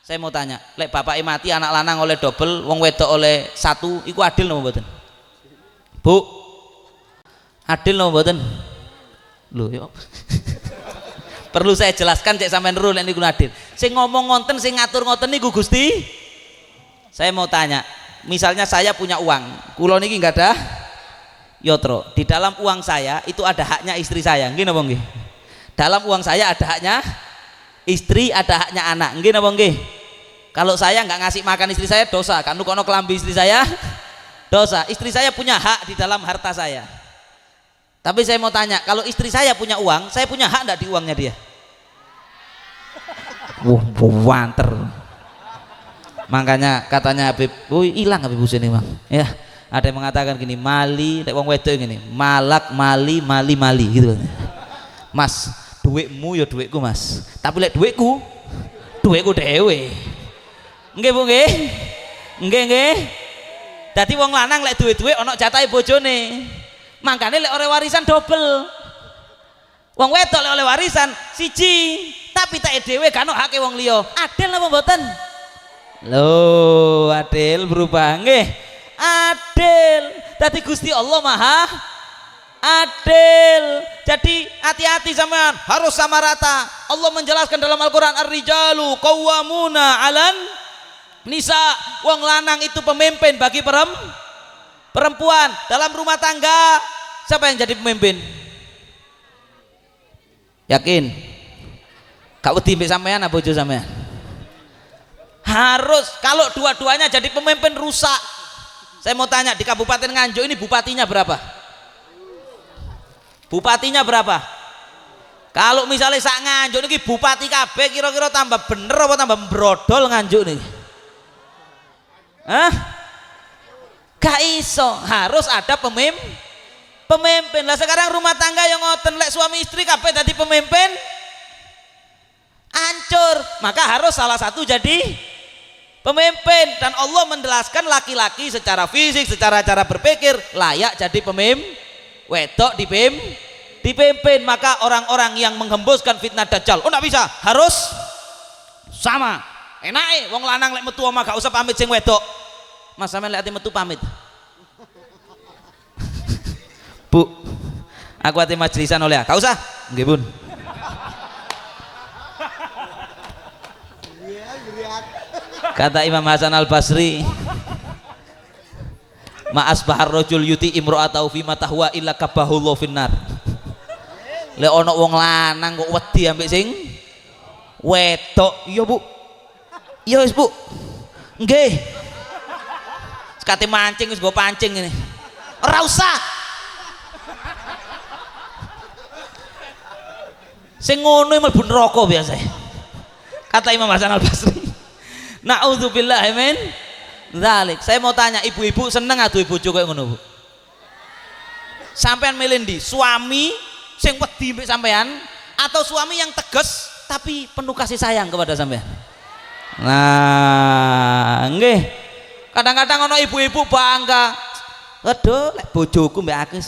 Saya mau tanya, lek bapak mati anak lanang oleh double, wong wedok oleh satu, iku adil napa mboten? Bu, adil napa mboten? Lho yo. Perlu saya jelaskan cek sampean ru lek niku adil. Sing ngomong ngonten, sing ngatur ngoten niku Gusti. Saya mau tanya, misalnya saya punya uang, kula niki enggak ada yotro. Di dalam uang saya itu ada haknya istri saya, nggih napa nggih? Dalam uang saya ada haknya istri, ada haknya anak, nggih napa nggih? Kalau saya nggak ngasih makan istri saya dosa, kan nukono kelambi istri saya dosa. Istri saya punya hak di dalam harta saya. Tapi saya mau tanya, kalau istri saya punya uang, saya punya hak enggak di uangnya dia? Wah, banter. Makanya katanya Habib, hilang Habib Husain ini, Bang. Ya, ada yang mengatakan gini, mali, lek wong wedok gini, malak mali gitu. Mas, duitmu ya duitku, Mas. Tapi lek duitku dhewe. Nggih, Bu, nggih. Nggih. Dadi wong lanang lek duwe-duwe ana jatahe bojone. Mangkane lek oleh warisan double. Wong wedok lek oleh warisan siji, tapi tak dhewe gak ono hake wong liya. Adil apa mboten? Loh, adil berubah nggih. Adil. Dadi Gusti Allah Maha adil. Jadi hati-hati sampean, harus sama rata. Allah menjelaskan dalam Al-Qur'an, ar-rijalu qawwamuna 'alan nisa. Wong lanang itu pemimpin bagi perempuan. Dalam rumah tangga siapa yang jadi pemimpin? Yakin? Gak wedi mbek sampean apa bojo sampean? Harus. Kalau dua-duanya jadi pemimpin rusak. Saya mau tanya, di Kabupaten Nganjuk ini bupatinya berapa? Bupatinya berapa? Kalau misalnya sak Nganjuk ini bupati kabeh, kira-kira tambah bener apa tambah brodol Nganjuk nih? Hah? Gak iso, harus ada pemimpin. Lah sekarang rumah tangga yang ngoten lek suami istri kabeh dadi pemimpin hancur. Maka harus salah satu jadi pemimpin, dan Allah menjelaskan laki-laki secara fisik, secara cara berpikir layak jadi pemimpin, wedok dipimpin. Maka orang-orang yang menghembuskan fitnah dajjal, oh enggak bisa, harus sama. Enake wong lanang lek metu omah gak usah pamit sing wedok. Mas sampean lek ati metu pamit. Bu, aku ati majlisan oleh, gak usah. Nggih, Bun. Kata Imam Hasan Al Basri, ma'as bahar rojul yuti imro'atau fi matahwa illa kabahullah finnar. Le ono wong lanang kok wedi ambek sing wedok. Iya Bu, iya wis Bu, nggih. Sekate mancing wis go pancing ini, ora usah. Sing ngono mlebu neraka biasa. Kata Imam Hasan Al Basri. Na'udzubillah min dzalik. Saya mau tanya, ibu-ibu seneng atuh bojo koyo ngono, Bu? Sampean milih ndi? Suami sing wedi mbek sampean atau suami yang tegas tapi penuh kasih sayang kepada sampean? Nah, nggih. Kadang-kadang ono ibu-ibu bangga. Aduh, lek bojoku mbek aku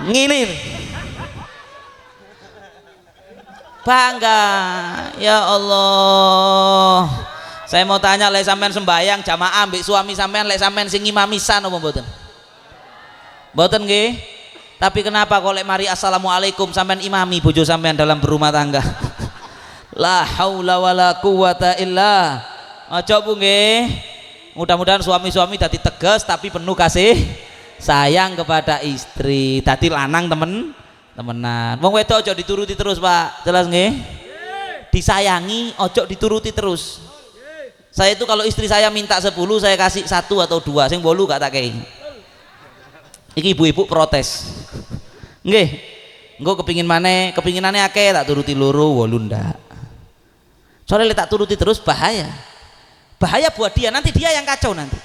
ngene. Bangga, ya Allah. Saya mau tanya, lek sampean sembayang jamaah ambek suami sampean, lek sampean sing ngimamisan apa mboten? Mboten nggih. Tapi kenapa kok lek mari assalamualaikum sampean imami bojo sampean dalam berumah tangga? La haula wala quwata illa. Aja Bu nggih. Mudah-mudahan suami-suami dadi tegas tapi penuh kasih sayang kepada istri. Dadi lanang temenan. Wong wedok ojo dituruti terus, Pak. Jelas nggih? Disayangi, ojo dituruti terus. Saya itu kalau istri saya minta 10, saya kasih 1 atau 2, sing 8 gak tak kei. Iki ibu-ibu protes. Nggih. Engko kepingin maneh, kepinginane akeh tak turuti loro, 8 ndak. Soalnya tak turuti terus bahaya. Bahaya buat dia, nanti dia yang kacau nanti.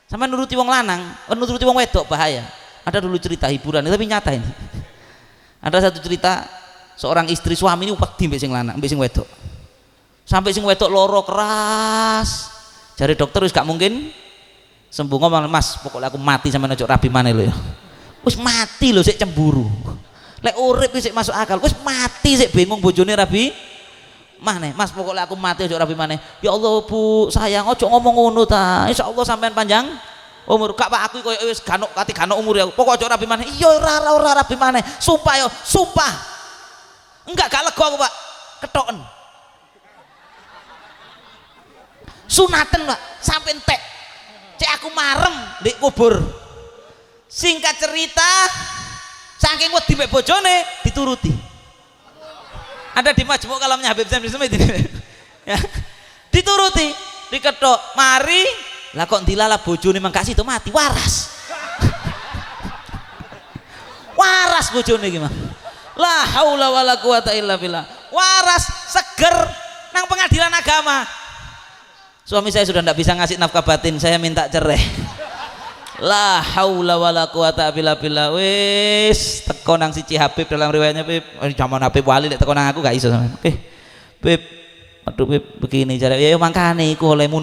Sama nuruti wong lanang, nuruti wong wedok bahaya. Ada dulu cerita hiburan, tapi nyata ini. Ada satu cerita seorang istri suami ini wedi mbek sing lanang, mbek sing wedok. Sampai sing wedok loro keras. Jare dokter wis gak mungkin sembuh, ngomong, Mas, pokoknya aku mati sampean ojo rabi maneh lho ya. Wis mati lho sik cemburu. Lek urip wis masuk akal, wis mati sik bingung bojone rabi maneh. Mas, pokoknya aku mati ojo rabi maneh. Ya Allah Bu, sayang ojo ngomong ngono ta. Insyaallah sampean panjang umur. Kak Pak, aku koyo wis ganuk kati ganuk umur ya. Pokok aja rabi maneh. Iya ora rabi maneh. Sumpah yo, sumpah. Enggak gak lega aku, Pak. Ketoken. Sunaten, Pak, sampai entek. Cek aku marem di kubur. Singkat cerita, saking wedi mbek bojone dituruti. Ada di Majmu' Kalamnya Habib Zain bin Sumait ini. Ya. Dituruti, diketok. Mari lah kok dilala bojone mangkasi itu mati waras. Waras bojone gimana? La haula wala quwata illa billah. Waras, seger nang pengadilan agama. Suami saya sudah tidak bisa ngasih nafkah batin, saya minta cerai. La haula wala quwata illa billah. Wis teko nang siji Habib dalam riwayatnya, Beb. Zaman Habib Wali lek teko nang aku gak iso sampean. Oke. Beb, aduh Beb begini cara ya mangkane iku olehmu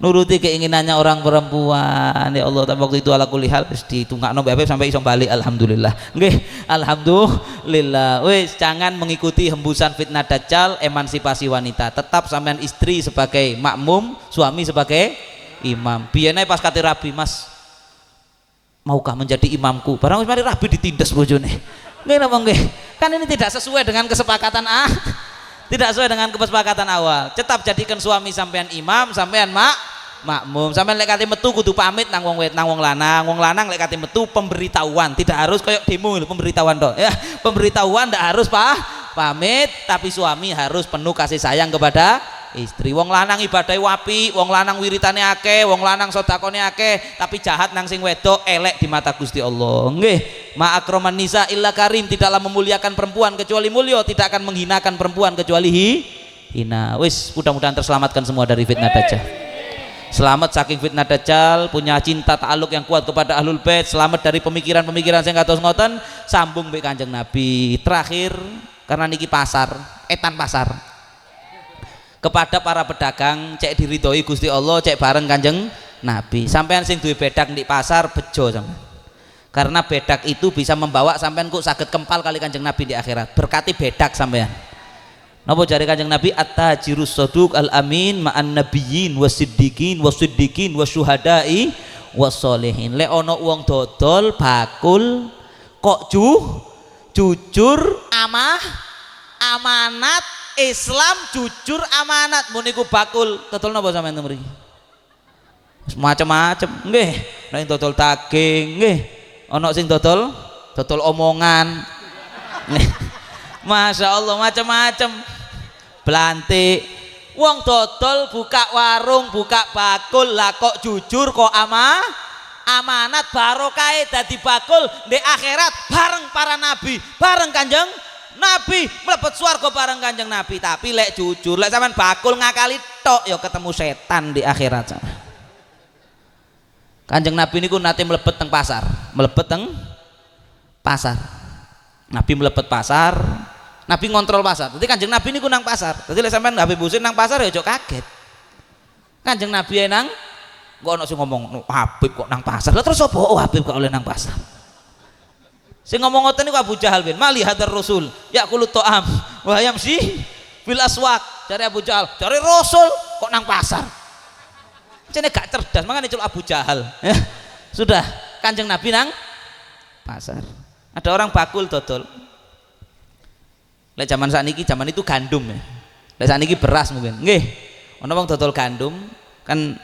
nuruti keinginannya orang perempuan. Ya Allah, tapi waktu itu ala kulli hal wis ditungakno Mbak Beb sampai iso bali, alhamdulillah. Nggih, alhamdulillah. Wis jangan mengikuti hembusan fitnah dajjal, emansipasi wanita. Tetap sampean istri sebagai makmum, suami sebagai imam. Biyen pas kate rabi, Mas, maukah menjadi imamku? Barang wis mari rabi ditindas bojone. Nggih napa nggih? Kan ini tidak sesuai dengan kesepakatan tidak sesuai dengan kesepakatan awal. Tetap jadikan suami sampean imam, sampean makmum. Sampean lek kate metu kudu pamit nang wong lanang. Wong lanang lek kate metu pemberitahuan, tidak harus kayak demo lho, pemberitahuan toh. Ya, pemberitahuan ndak harus pamit, tapi suami harus penuh kasih sayang kepada istri. Wong lanang ibadahe wapi, wong lanang wiritane akeh, wong lanang sedekahane akeh, tapi jahat nang sing wedok elek di mata Gusti Allah. Nggih, ma akraman nisa illa karim, tidaklah memuliakan perempuan kecuali mulia, tidak akan menghinakan perempuan kecuali hina. Wis, mudah-mudahan terselamatkan semua dari fitnah dajjal. selamat saking fitnah dajjal, punya cinta ta'aluk yang kuat kepada ahlul bait, selamat dari pemikiran-pemikiran sing kados ngoten, sambung mbek Kanjeng Nabi. Terakhir, karena niki pasar, etan pasar, kepada para pedagang cek diridhoi Gusti Allah, cek bareng Kanjeng Nabi. Sampean sing duwe bedak di pasar bejo sampean, karena bedak itu bisa membawa sampean kok saged kempal kali Kanjeng Nabi di akhirat, berkati bedak sampean. Napa jare Kanjeng Nabi, at-tajirus saduq al-amin ma'an nabiyyin wasiddiqin wasiddiqin wasyuhada'i wassolihin. Lek ana wong dodol bakul kok jujur amanat Islam, jujur amanat, mun niku bakul dodol napa sampean teng mriki? Macam-macam nggih, nek dodol daging nggih, ana sing dodol omongan. Masya Allah, macam-macam. Belantik wong dodol buka warung, buka bakul, lah kok jujur, kok amanat, barokahe dadi bakul di akhirat bareng para nabi, bareng Kanjeng Nabi, mlebet swarga bareng Kanjeng Nabi. Tapi lek jujur, lek sampean bakul ngakali tok ya ketemu setan di akhirat. Kanjeng Nabi niku nate mlebet teng pasar, Nabi mlebet pasar, Nabi ngontrol pasar. Jadi Kanjeng Nabi niku nang pasar. Jadi lek sampean Habib Husin nang pasar ya ojo kaget. Kanjeng Nabi nang kok ono sing ngomong Habib kok nang pasar. Lah terus apa Habib kok oleh nang pasar? Sing ngomong ngoten niku Abu Jahal bin Mali hadar Rasul yaqulu ta'am wa yamsi fil aswaq. Cari Abu Jahal, cari Rasul kok nang pasar. Cene gak cerdas, makanya celuk Abu Jahal. Ya. Sudah, Kanjeng Nabi nang pasar. Ada orang bakul dodol. Lek zaman sakniki, zaman itu gandum ya. Lek sakniki beras mungkin. Nggih. Ana wong dodol gandum kan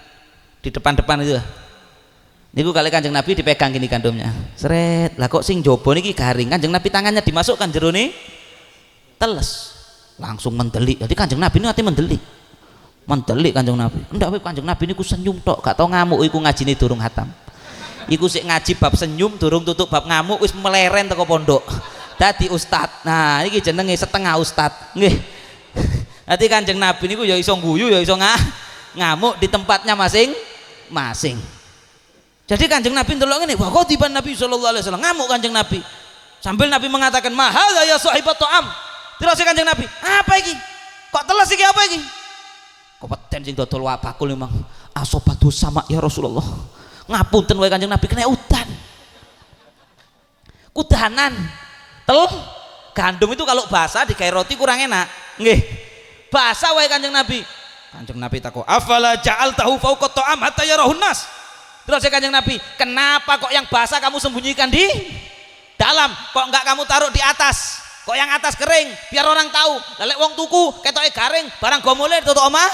di depan-depan itu. Niku kali Kanjeng Nabi dipegang gini gandumnya. Seret. Lah kok sing jaba niki garing. Kanjeng Nabi tangannya dimasukkan jerone teles. Langsung mendelik. Jadi Kanjeng Nabi ini nanti mendelik. Mendelik Kanjeng Nabi. Ndak wae Kanjeng Nabi niku senyum tok, gak tau ngamuk iku ngajine durung hatam. Iku sik ngaji bab senyum durung tutup bab ngamuk wis meleren teko pondok. Dadi ustad. Nah, iki jenenge setengah ustad. Nggih. Dadi Kanjeng Nabi niku ya iso guyu ya iso ngamuk di tempatnya masing-masing. Jadi Kanjeng Nabi ndelok ngene, wa qadiban Nabi sallallahu alaihi wasallam, ngamuk Kanjeng Nabi. Sambil Nabi mengatakan, "Mahadza ya sahibat ta'am." Terus Kanjeng Nabi, "Apa iki? Kok teles iki apa iki?" Kompeten sing dodol bakul memang asobatu sama ya Rasulullah. Ngapunten wae Kanjeng Nabi kena udan. Kudanan. Gandum itu kalau basah digawe roti kurang enak. Nggih. Basah wae Kanjeng Nabi. Kanjeng Nabi takut, "Afala ja'altahu fawqa ta'am hatta yarahun nas?" Terus Kanjeng Nabi, "Kenapa kok yang basah kamu sembunyikan di dalam? Kok enggak kamu taruh di atas? Kok yang atas kering biar orang tahu. Lek wong tuku ketoke garing barang gomole tutuk omah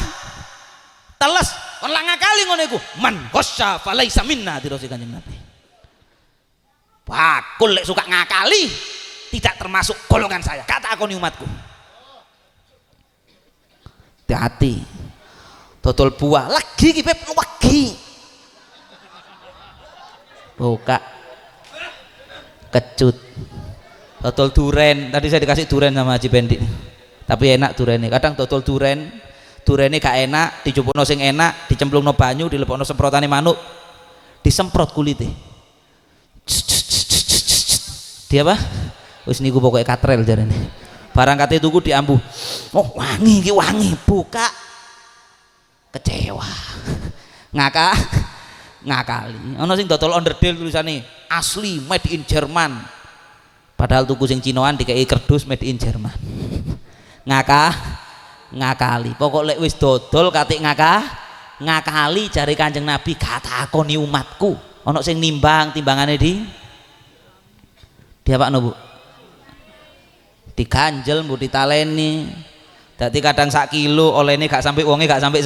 teles kon lah ngakali ngono iku. Man khosya falaisa minna." Dirose Kanjeng Nabi. Bakul lek suka ngakali tidak termasuk golongan saya. Kata akoni umatku. Hati-hati. Dodol buah lagi ki Beb lagi. Buka kecut. Dodol duren, tadi saya dikasih duren sama Haji Bendi, tapi enak durennya. Kadang dodol durennya gak enak, dijupukno sing enak, dicemplungno banyu, dilepokno semprotane manuk, disemprot kulitnya. Dia apa? Wis niku pokoknya katrel jarene. Barang kate tuku diambu. Oh, wangi iki wangi, buka kecewa. Ngakali. Ana sing dodol onderdil tulisane asli made in Jerman. Padahal tuku sing Cinoan dikei kerdus made in Jerman. Ngakali. Pokok lek wis dodol katik ngakali jare Kanjeng Nabi gak takoni umatku. Ana sing nimbang timbangane di apa no Bu? Diganjel mbok ditaleni. Dadi kadang sak kilo olehne gak sampai wonge gak sampai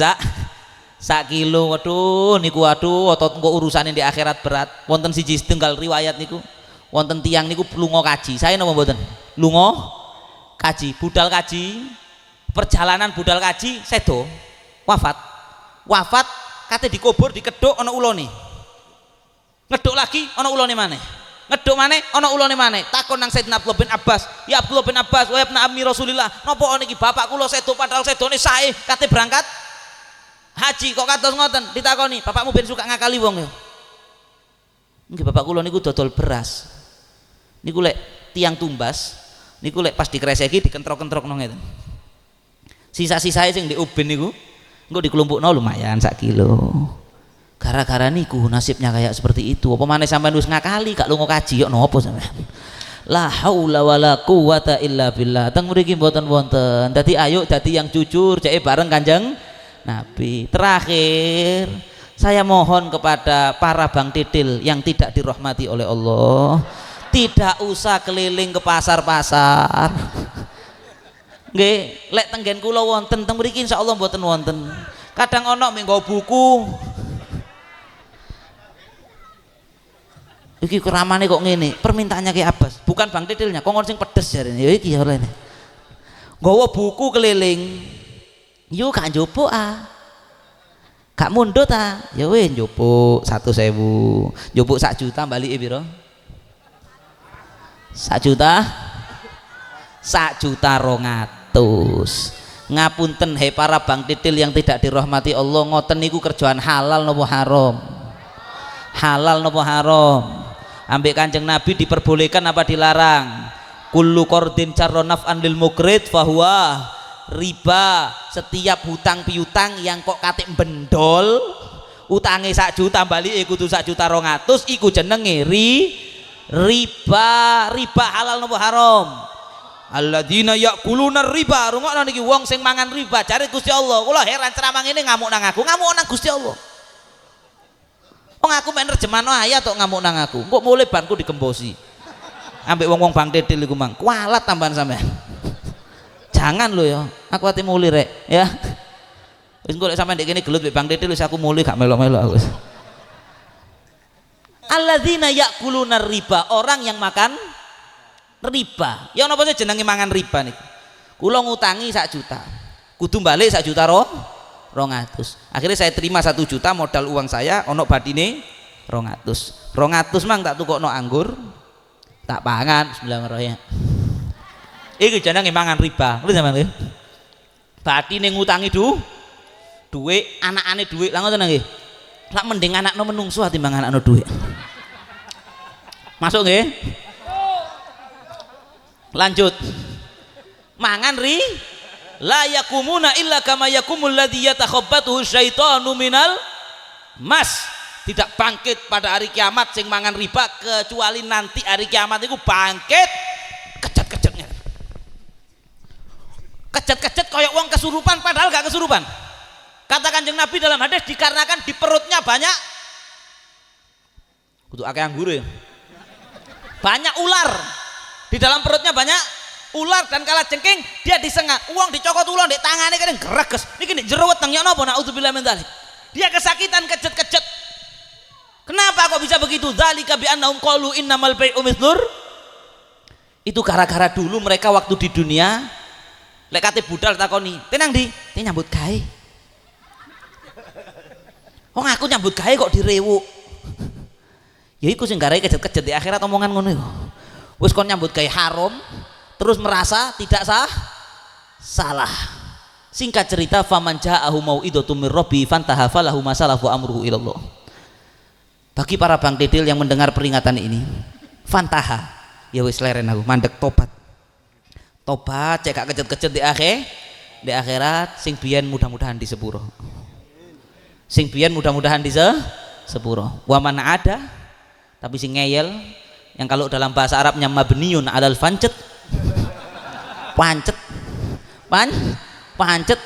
sak kilo. Waduh niku otot engko urusane di akhirat berat. Wonten siji setunggal riwayat niku. Wonten tiang niku lunga kaji. Saya napa mboten? Lunga kaji, budal kaji. Perjalanan budal kaji sedo wafat kate dikubur dikeduk ana ulone. Ngeduk lagi ana ulone maneh. Ngeduk maneh ana ulone maneh. Takon nang Sayyidina Abdullah bin Abbas, "Ya Abdullah bin Abbas, wa ibna ammi Rasulillah, napa niki bapak kula sedo padahal sedone sae kate berangkat haji kok kados ngoten, ditakoni bapakmu ben suka ngakali wong ya. Nggih bapak kula niku dodol beras niku lek tiang tumbas niku lek pas dikreseki dikentrok-kentrokno ngeten, sisa-sisae sing di uben niku engko dikelompokno lumayan 1 kilo. Gara-gara niku nasibnya kayak seperti itu. Apa maneh sampean wis ngakali gak lunga kaji kok nopo sampean. La haula wala quwata illa billah. Teng mriki mboten wonten. Dadi ayo dadi yang jujur cek bareng Kanjeng Nabi. Terakhir saya mohon kepada para Bang Titil yang tidak dirahmati oleh Allah, tidak usah keliling ke pasar-pasar. Nggih, lek tenggen kula wonten teng mriki insyaallah mboten wonten. Kadang ana menggo buku. Iki keramane kok ngene, permintaannya kayak Abbas, bukan Bang Titilnya, kok sing pedes jarene. Ya iki ya oleh. Nggawa buku keliling. Yo gak njupuk ah. Gak mundut ah. Ya weh njupuk 1.000. Njupuk 1 juta balike piro? 1 juta? 1 juta 200. Ngapunten he para Bang Titil yang tidak dirahmati Allah, ngoten niku kerjaan halal napa haram? Halal napa haram? Ambek Kanjeng Nabi diperbolehkan apa dilarang? Kullu qardin carronaf anil mukrid fahuwa riba. Setiap hutang piutang yang kok katik bendol utange 1 juta balike kudu 1 juta 200 iku jenenge riba. Riba halal napa haram? Alladzina ya'kuluna riba. Rungokno niki wong sing mangan riba jare Gusti Allah. Kula heran ceramah ngene ngamuk nang aku, ngamuk nang Gusti Allah. Wong aku mek nerjemahno ayat tok ngamuk nang aku. Kok mulai banku dikembosi. Ambek wong-wong Bang Titil iku mang. Kualat tambahan sampean. Jangan lo ya. Aku ati muli rek, ya. Wis engko lek sampean ndek kene gelut mek Bang Titil wis aku muli gak melok-melok aku. Alladzina ya'kuluna riba, orang yang makan riba. Ya napa sih jenenge mangan riba niku? Kula ngutangi 1 juta. Kudu balik 1 juta 200. Akhirnya saya terima 1 juta modal uang saya, ono badine 200. 200 mang tak tukokno anggur, tak pangan. Bismillahirrahmanirrahim. Iki jenenge mangan riba. Ngerti sampean nggih? Badine ngutangi duit, anakane duit. Lah ngoten nggih. Lah mending anakno menungso atimbang anakno duit. Masuk nggih? Lanjut. Mangan la yakumuna illa kama yakumul ladzi yatakhabbathu syaitanu minal mas. Tidak bangkit pada hari kiamat sing mangan riba kecuali nanti hari kiamat itu bangkit kejet-kejetnya. Kejet-kejet kayak wong kesurupan padahal gak kesurupan. Kata Kanjeng Nabi dalam hadis dikarenakan di perutnya banyak kudu akeh anggur ya. Banyak ular. Di dalam perutnya banyak ular dan kala jengking dia disengat. Uang dicokot ular di tangannya kadang gereges. Niki nek jero weteng ya napa naudzubillah min dzalik. Dia kesakitan kejet-kejet. Kenapa kok bisa begitu? Dzalika bi annahum qalu innamal bai'u mithlur. Itu gara-gara dulu mereka waktu di dunia lek kate budal takoni, "Tenang di, te nyambut gawe." Wong aku nyambut gawe kok direwuk. Ya iku sing garae kejet-kejet di akhirat omongan ngono iku. Wis kon nyambut gawe haram terus merasa tidak salah. Singkat cerita, faman ja'ahu mau'idatum mir rabbi fantaha falahu ma salafu amruhu ilallah. Bagi para Bang Titil yang mendengar peringatan ini, fantaha, ya wis leren aku mandek tobat cek gak kejet-kejet di akhirat sing biyen mudah-mudahan di sepuro. Sing biyen mudah-mudahan di sepuro. Wa man ada tapi sing ngeyel yang kalau dalam bahasa Arabnya mabniun alal fancet pancet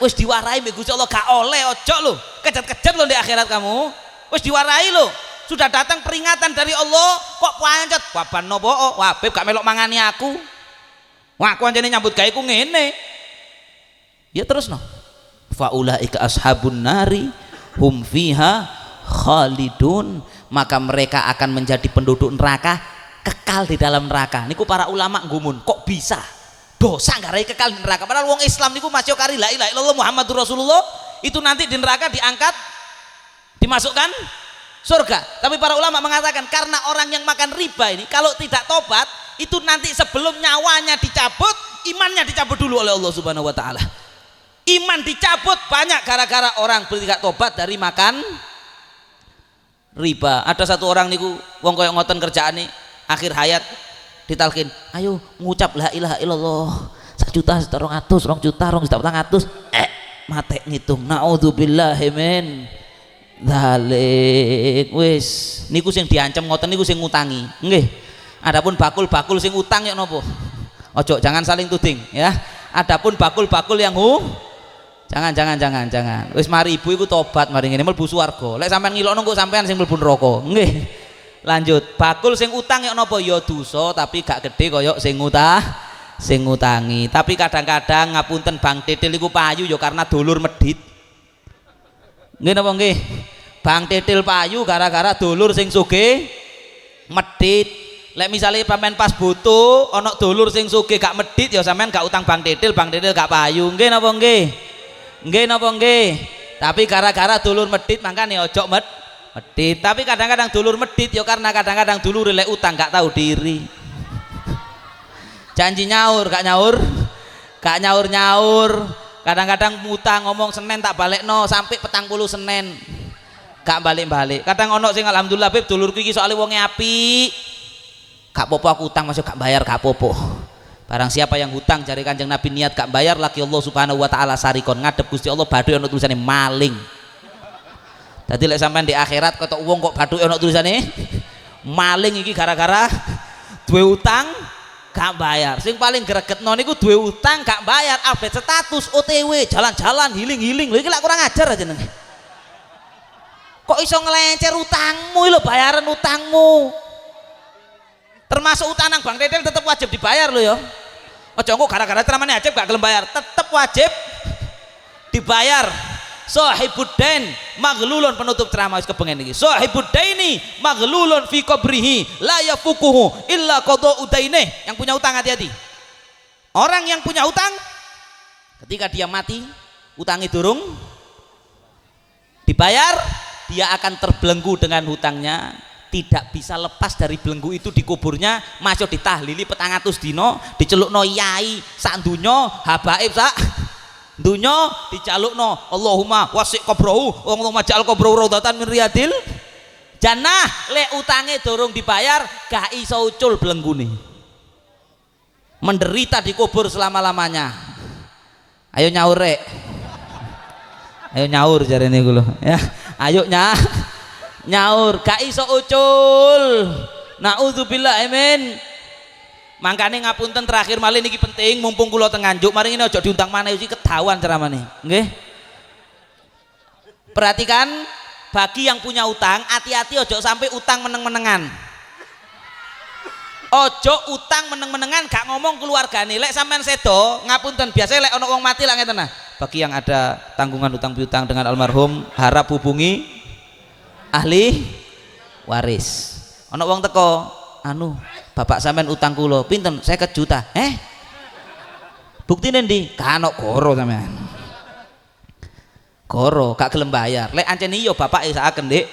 wis diwarai mbek Gusti Allah gak oleh ojo lho kejet-kejet lho di akhirat kamu wis diwarai lho sudah datang peringatan dari Allah kok pancet waban nopo wabib gak melok mangani aku wah aku anjene nyambut gawe ku ngene ya terus no faulaika ashabun nari hum fiha khalidun maka mereka akan menjadi penduduk neraka kekal di dalam neraka. Niku para ulama ngumun kok bisa dosa ngarai kekal di neraka padahal wong Islam niku masih kari la ilaha illallah Muhammadur Rasulullah itu nanti di neraka diangkat dimasukkan surga. Tapi para ulama mengatakan karena orang yang makan riba ini kalau tidak tobat itu nanti sebelum nyawanya dicabut imannya dicabut dulu oleh Allah Subhanahu wa taala. Iman dicabut banyak gara-gara orang tidak tobat dari makan riba. Ada satu orang niku wong koyo ngoten kerjaane, akhir hayat ditalkin, ayo ngucap la ilaha illallah 1 juta 200 2 juta 2 juta 400 mate ngitung naudzubillahi min dzalik. Wis niku sing diancam ngoten niku sing ngutangi nggih. Adapun bakul-bakul sing utang ya nopo, ojo jangan saling tuding ya. Adapun bakul-bakul yang jangan. Wis mari ibu iku tobat mari ngene mlebu swarga. Lek sampean ngilokno kok sampean sing mlebu neraka. Nggih. Lanjut. Bakul sing utang ya napa ya dosa tapi gak gede kaya sing ngutangi. Tapi kadang-kadang ngapunten Bang Titil iku payu ya karena dulur medhit. Nggih napa nggih? Bang Titil payu gara-gara dulur sing sugih medhit. Lek misalnya pamen pas butuh ana dulur sing sugih gak medhit ya sampean gak utang Bang Titil gak payu. Nggih napa nggih? Nggih napa nggih? Tapi gara-gara dulur medhit mangkane ojo medhit. Tapi kadang-kadang dulur medhit ya karena kadang-kadang dulur lek utang gak tahu diri. Janji nyaur gak nyaur. Kadang-kadang mutang ngomong Senin tak balekno sampai 40 Senin. Gak balik-balik. Kadang ono sing alhamdulillah Beb dulurku iki soalé wonge apik. Gak popo aku utang masuk gak bayar gak popo. Barang siapa yang hutang jari Kanjeng Nabi niat gak bayar laki Allah Subhanahu wa taala sarikon ngadep Gusti Allah baduke ono tulisane maling. Dadi lek sampean di akhirat ketok wong kok baduke ono tulisane maling iki gara-gara duwe utang gak bayar. Sing paling gregetno niku duwe utang gak bayar update status OTW jalan-jalan hiling-hiling. Lho iki lak kurang ajar aja jenenge. Kok iso ngelencer utangmu lho bayaran utangmu. Termasuk utang nang Bang Titil tetap wajib dibayar lho ya. Aja engko gara-gara ceramane Ajib gak gelem bayar, tetep wajib dibayar. Sahibudain maghlulun, penutup ceramah wis kepengen iki. Sahibudaini maghlulun fi qabrihi la yafukuhu illa qada'u daine. Yang punya utang hati-hati. Orang yang punya utang ketika dia mati utangnya durung dibayar, dia akan terbelenggu dengan hutangnya. Tidak bisa lepas dari belenggu itu di kuburnya, masuk ditahlili 400 dino, dicelukno yai sak dunyo, habaib sak dunyo dicalukno Allahumma wasi' qabrahu Allahumma ja'al qabrahu raudhatan min riyadil jannah. Le utange dorong dibayar gak iso ucul belenggune, menderita di kubur selama-lamanya. Ayo nyaur rek, ayo nyaur jarene iku lho ya. Ayo nyaur gak iso ucul. Naudzubillah amin. Mangkane ngapunten terakhir malih niki penting mumpung kula teng Nganjuk, mari ngene aja diundang maneh iki kedawan ceramane. Nggih. Perhatikan bagi yang punya utang, hati-hati ojo sampai utang meneng-menengan. Ojo utang meneng-menengan gak ngomong keluargane. Lek sampean sedo ngapunten biasa lek ana wong mati lak ngeten nah. Bagi yang ada tanggungan utang piutang dengan almarhum harap hubungi ahli waris. Ana wong teko, anu bapak sampean utang kula pinten? 50 juta. Buktine ndi? Kanok goro sampean. Goro gak gelem bayar. Lek ancen iya bapak isaken Dik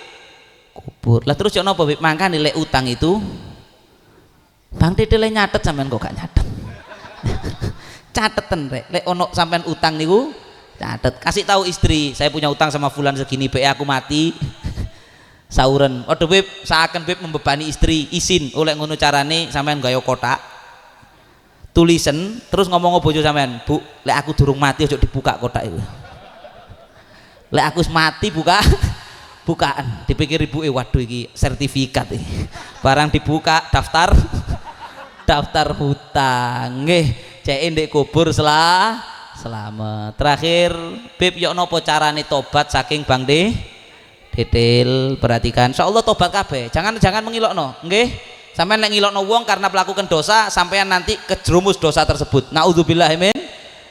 kubur. Lah terus yo napa Bib? Mangkane lek utang itu Bang Titil nyatet sampean kok gak nyatet. Cateten rek. Lek ono sampean utang niku catet. Kasih tahu istri, saya punya utang sama fulan segini, be aku mati. Sauren. Waduh Bib, seakan Bib membebani istri, izin oleh ngono carane sampean gayo kotak tulisen terus ngomong bojo sampean, Bu, lek aku durung mati ojo dibuka kotak itu. Lek aku mati bukaan. Dipikir ibuke, waduh iki sertifikat iki. Barang dibuka daftar hutang. Nggih, cek ndek kubur selamat. Terakhir Bib yo napa carane tobat saking Bang Titil, perhatikan. Insyaallah tobat kabeh. Jangan mengilokno, nggih. Sampeyan lek ngilokno wong karena melakukan dosa, sampeyan nanti kejerumus dosa tersebut. Naudzubillahi min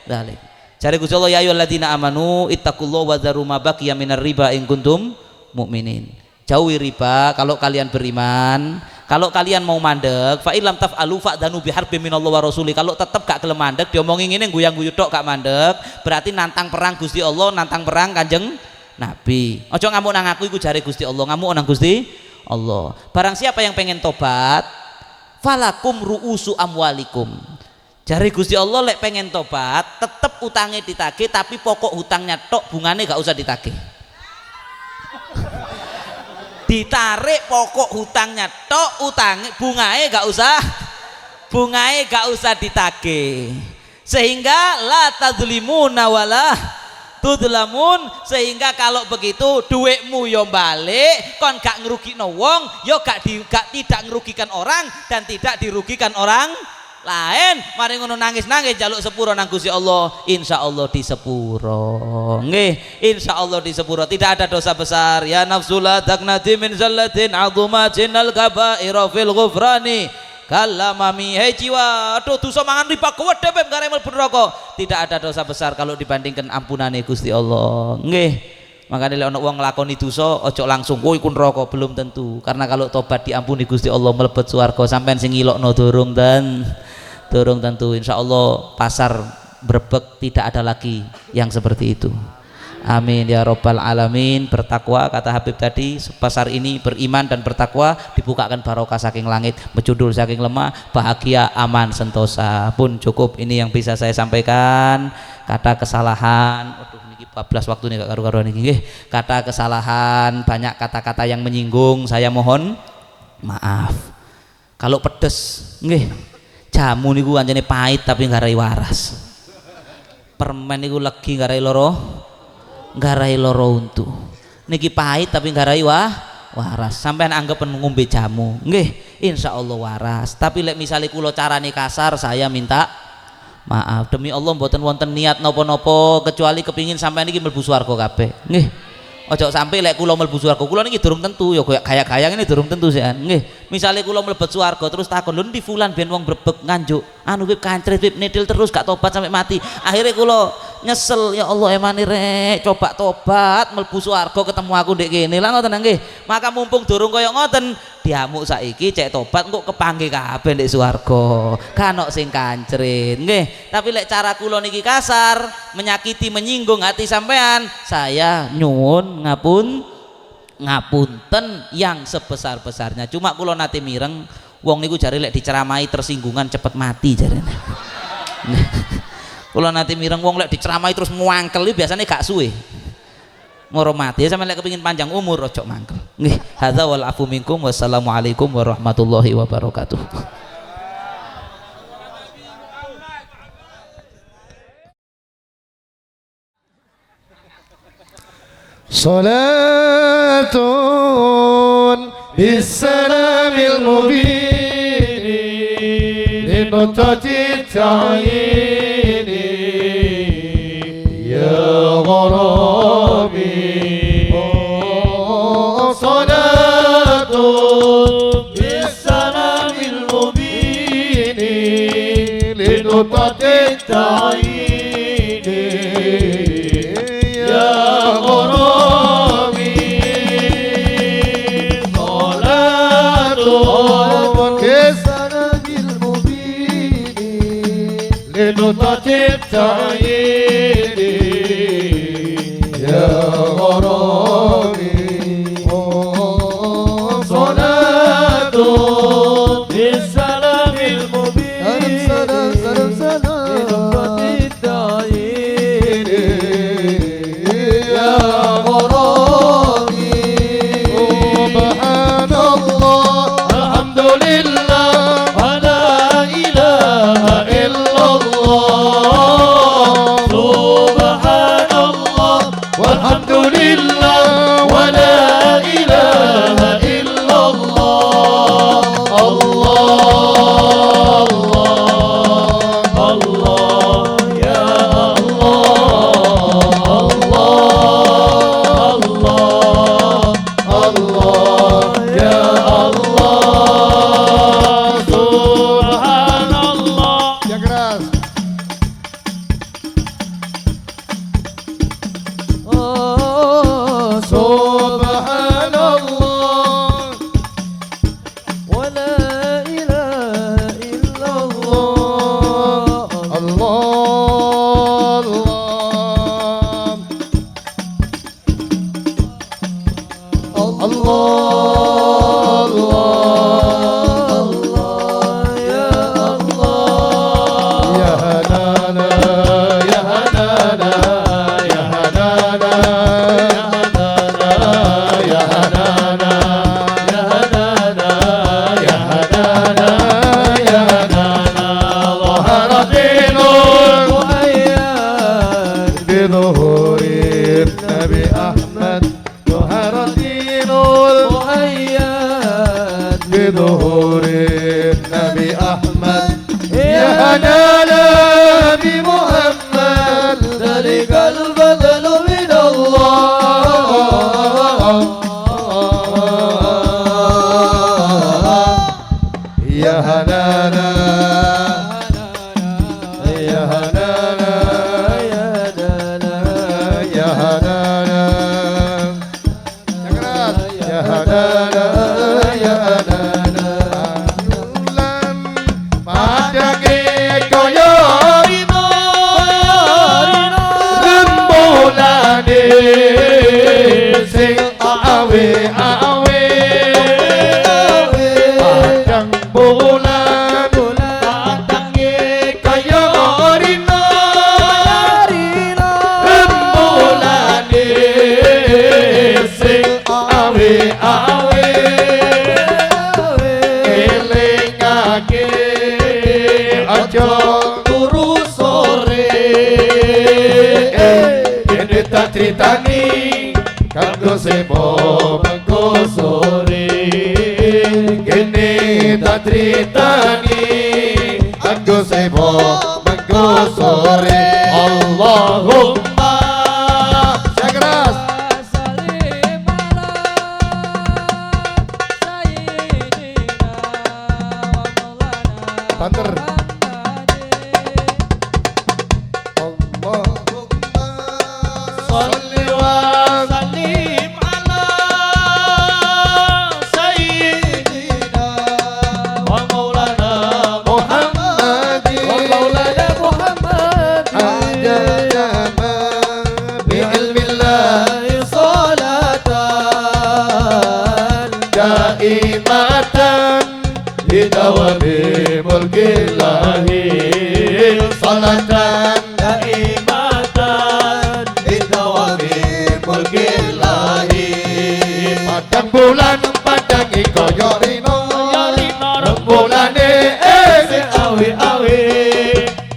dzalik. Jare Gusti Allah, ya ayyuhalladzina amanu ittaqullaha wa dzaru ma baqiya minar riba in kuntum mukminin. Jauhi riba kalau kalian beriman. Kalau kalian mau mandek, fa illam taf'alu fa'danu biharbin minallahi wa rasuli. Kalau tetap gak gelem mandek, diomongin ngene guyang-guyu tok gak mandek, berarti nantang perang Gusti Allah, nantang perang Kanjeng Nabi. Ojo ngamuk nang aku iku jare Gusti Allah, ngamuk nang Gusti Allah. Barang siapa yang pengen tobat, falakum ru'usu amwalikum. Jari Gusti Allah lek pengen tobat tetep utangnya ditagih, tapi pokok hutangnya tok, bungane gak usah ditagih. Ditarik pokok hutangnya tok, utangnya bungae gak usah ditagih, sehingga la tadzlimuna wala tudlamun. Sehingga kalau begitu duitmu yo balik, kon gak ngerugikno wong, yo gak tidak ngerugikan orang dan tidak dirugikan orang lain. Mari ngono nangis-nangis jaluk sepuro nang Gusti Allah, insyaallah di sepuro. Nggih, insyaallah di sepuro. Tidak ada dosa besar. Ya nafsul la taqnati min zallatin azumatin al kabaira fil ghufrani kalamami. Hei jiwa, aduh dosa mangan riba kuwedhe pem gare mlebu neraka. Tidak ada dosa besar kalau dibandingkan ampunane Gusti Allah. Nggih. Makanya lek ana wong nglakoni dosa ojo langsung kowe iku neraka, belum tentu. Karena kalau tobat diampuni Gusti Allah mlebet swarga. Sampean sing ngilokno durung tentu. Insyaallah pasar Brebek tidak ada lagi yang seperti itu. Amin ya rabbal alamin. Bertakwa kata Habib tadi, pasar ini beriman dan bertakwa dibukakan barokah saking langit, becudul saking lemah, bahagia, aman, sentosa. Pun cukup ini yang bisa saya sampaikan. Kata kesalahan, aduh niki 14 waktu nih gak karu-karuan iki nggih. Kata kesalahan, banyak kata-kata yang menyinggung, saya mohon maaf. Kalau pedes nggih, jamu niku anjene pahit tapi nggarai waras. Permen niku legi nggarai loro untu. Niki pahit tapi nggarai waras. Sampean anggap ngombe jamu. Nggih, insyaallah waras. Tapi lek misale kula carane kasar, saya minta maaf. Demi Allah mboten wonten niat napa-napa kecuali kepingin sampean niki mlebu swarga kabeh. Nggih. Ojo sampai lek kula mlebu swarga, kula niki durung tentu ya gaya-gaya ngene durung tentu sih. Nggih, misale kula mlebet swarga terus takon, "Lho ndi fulan ben wong Brebek nganjuk, anu wip kancret wip netil terus gak tobat sampai mati." Akhirnya kula nyesel, ya Allah emane rek, coba tobat mlebu swarga ketemu aku ndek kene. Lah ngoten nggih. Maka mumpung durung kaya ngoten, diamuk saiki cek tobat kok kepanggih kabeh ndek swarga. Kanok sing kancret. Nggih, tapi lek cara kula niki kasar, menyakiti menyinggung hati sampean, saya nyuwun ngapunten yang sebesar-besarnya. Cuma kula nate mireng wong niku jare lek diceramai tersinggungan cepet mati jarene. Kula nate mireng wong lek diceramai terus muangkel biasanya gak suwe moro mati. Ya sampeyan lek kepengin panjang umur ojo mangkel. Nggih, hadza wal afu minkum. Wassalamualaikum warahmatullahi wabarakatuh. Salatun bisalamil mubin linutati ta'yini ya gharabi. Salatun bisalamil mubin linutati ta'yini ya gharabi. لنطة التعيين يا غرامي. صلاة بالسلام المبين لنطة التعيين يا غرامي. سبحان الله الحمد لله ولا إله إلا الله. نبي محمد ذلك الفضل من الله يا هنانا يا هنانا يا هنانا يا هنانا يا هنانا bulan padake kaya rembulane sing awe-awe padang bulan padange kaya rina rembulane sing awe-awe elingake aja turu sore kene tak critani kanggo sepo mengko sore kene tak critani kanggo sepo mengko sore Allahumma sagras banter Allahumma sholli wa sallim ala sayyidina wa maulana Muhammadin wa maulana Muhammadin ajama bi ilmillahi salatan daimatan bidawami mulkillahi salatan daimatan bidawami mulkillahi padang bulan padangi kaya rino rembulane sing awi-awi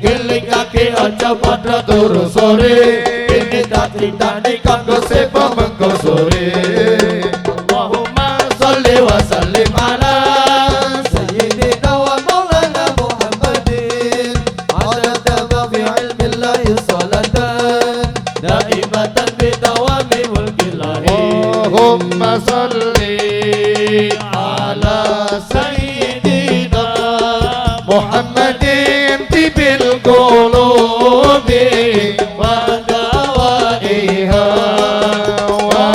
ngelingake aja padha turu sore kene tak critani kanggo sepo mengko sore Allahumma sholli wa sallim ala sayyidina wa maulana Muhammadin adada ma fi ilmi llahi salatan daimatan bidawami mulkillahi Allahumma sholli ala sayyidina Muhammadin tibil qulubi wa dawaiha wa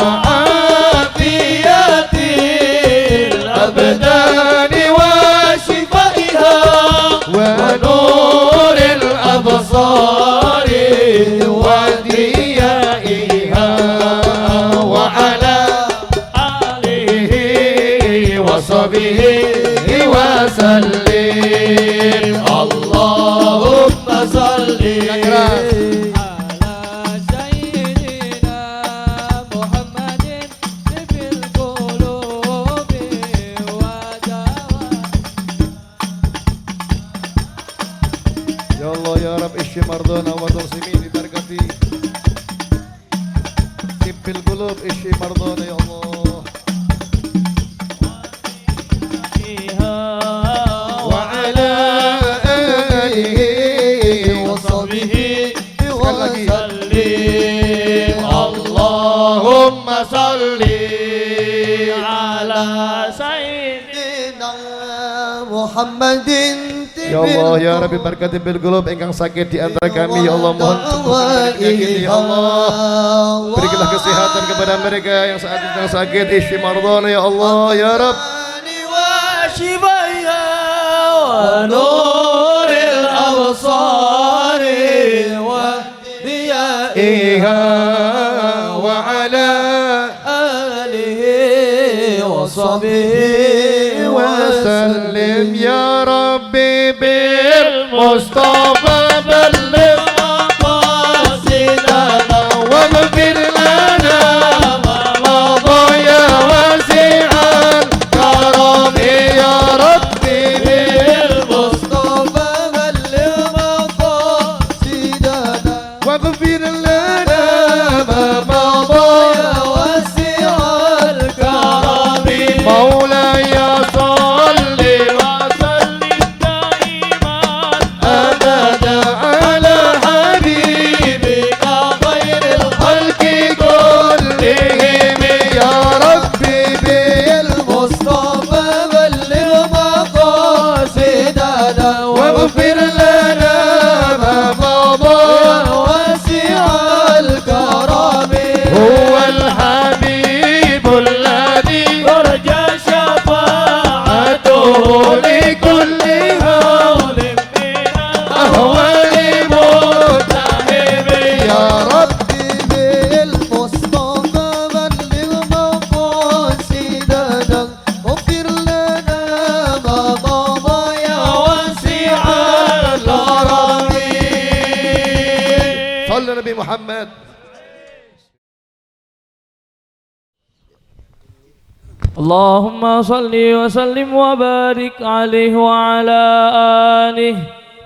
afiyatil abdani wa shifaiha wa nuril absari wa diyaiha wa ala alihi wa sahbihi wa sallim Allahumma salli ala sayyidina Muhammadin bil qulubi wa Ya Allah ya Rabb ishfi mardana wa muslimin bibarakati bil qulub ishfi mardana ya Allah وعلى آله وصحبه وسلم اللهم صل على سيدنا محمد Ya Allah ya Rabbi berkati bil qulub ingkang sakit di antara kami ya Allah mohon sembuhkan penyakit ya Allah berikanlah kesehatan kepada mereka yang saat ini sedang sakit ishfi mardana ya Allah ya Rabb شفيا ونور الأبصار وضيائها وعلى آله وصحبه وسلم يا ربي بالمصطفى بلغ مقاصدنا واغفر لنا ما مضى يا واسع الكرم يا ربي بالمصطفى بلغ مقاصدنا واغفر لنا ما مضى يا واسع الكرم مولاي صل وسلم دائما أبدا صل على نبي محمد. اللهم صل وسلم وبارك عليه وعلى آله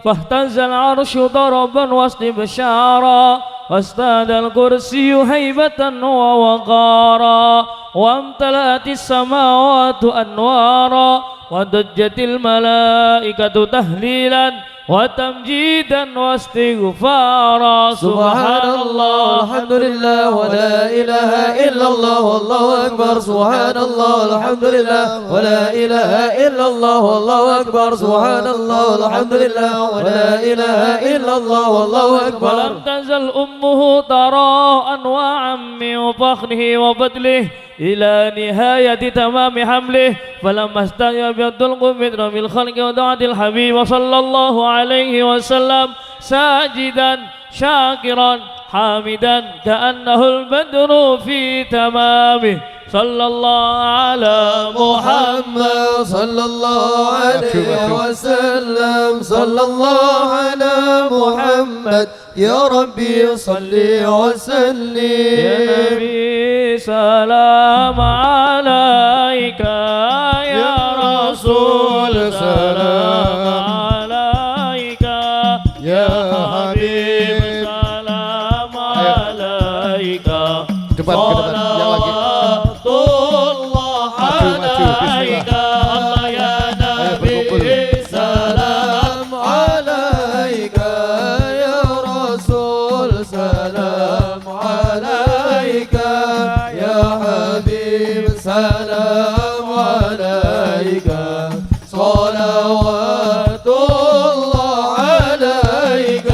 فاهتز العرش ضربا واستبشارا واستاد الكرسي هيبة ووقارا وامتلأت السماوات أنوارا ودجت الملائكة تهليلا وتمجيدا واستغفارا سبحان الله الحمد لله ولا إله إلا الله والله أكبر سبحان الله الحمد لله ولا إله إلا الله والله أكبر سبحان الله الحمد لله ولا إله إلا الله والله أكبر. ولم تزل أمه ترى أنواعا من فخره وفضله إلى نهاية تمام حمله فلما استيبت القمر من الخلق ودعت الحبيب صلى الله عليه وسلم ساجدا شاكرا حامدا كأنه البدر في تمامه صلى الله على محمد صلى الله عليه وسلم صلى الله على محمد يا ربي صل وسلم يا نبي سلام عليك يا رسول سلام عليك يا حبيب سلام عليك صلوات الله عليك يا نبي سلام عليك يا رسول سلام عليك يا حبيب سلام عليك صلوات الله عليك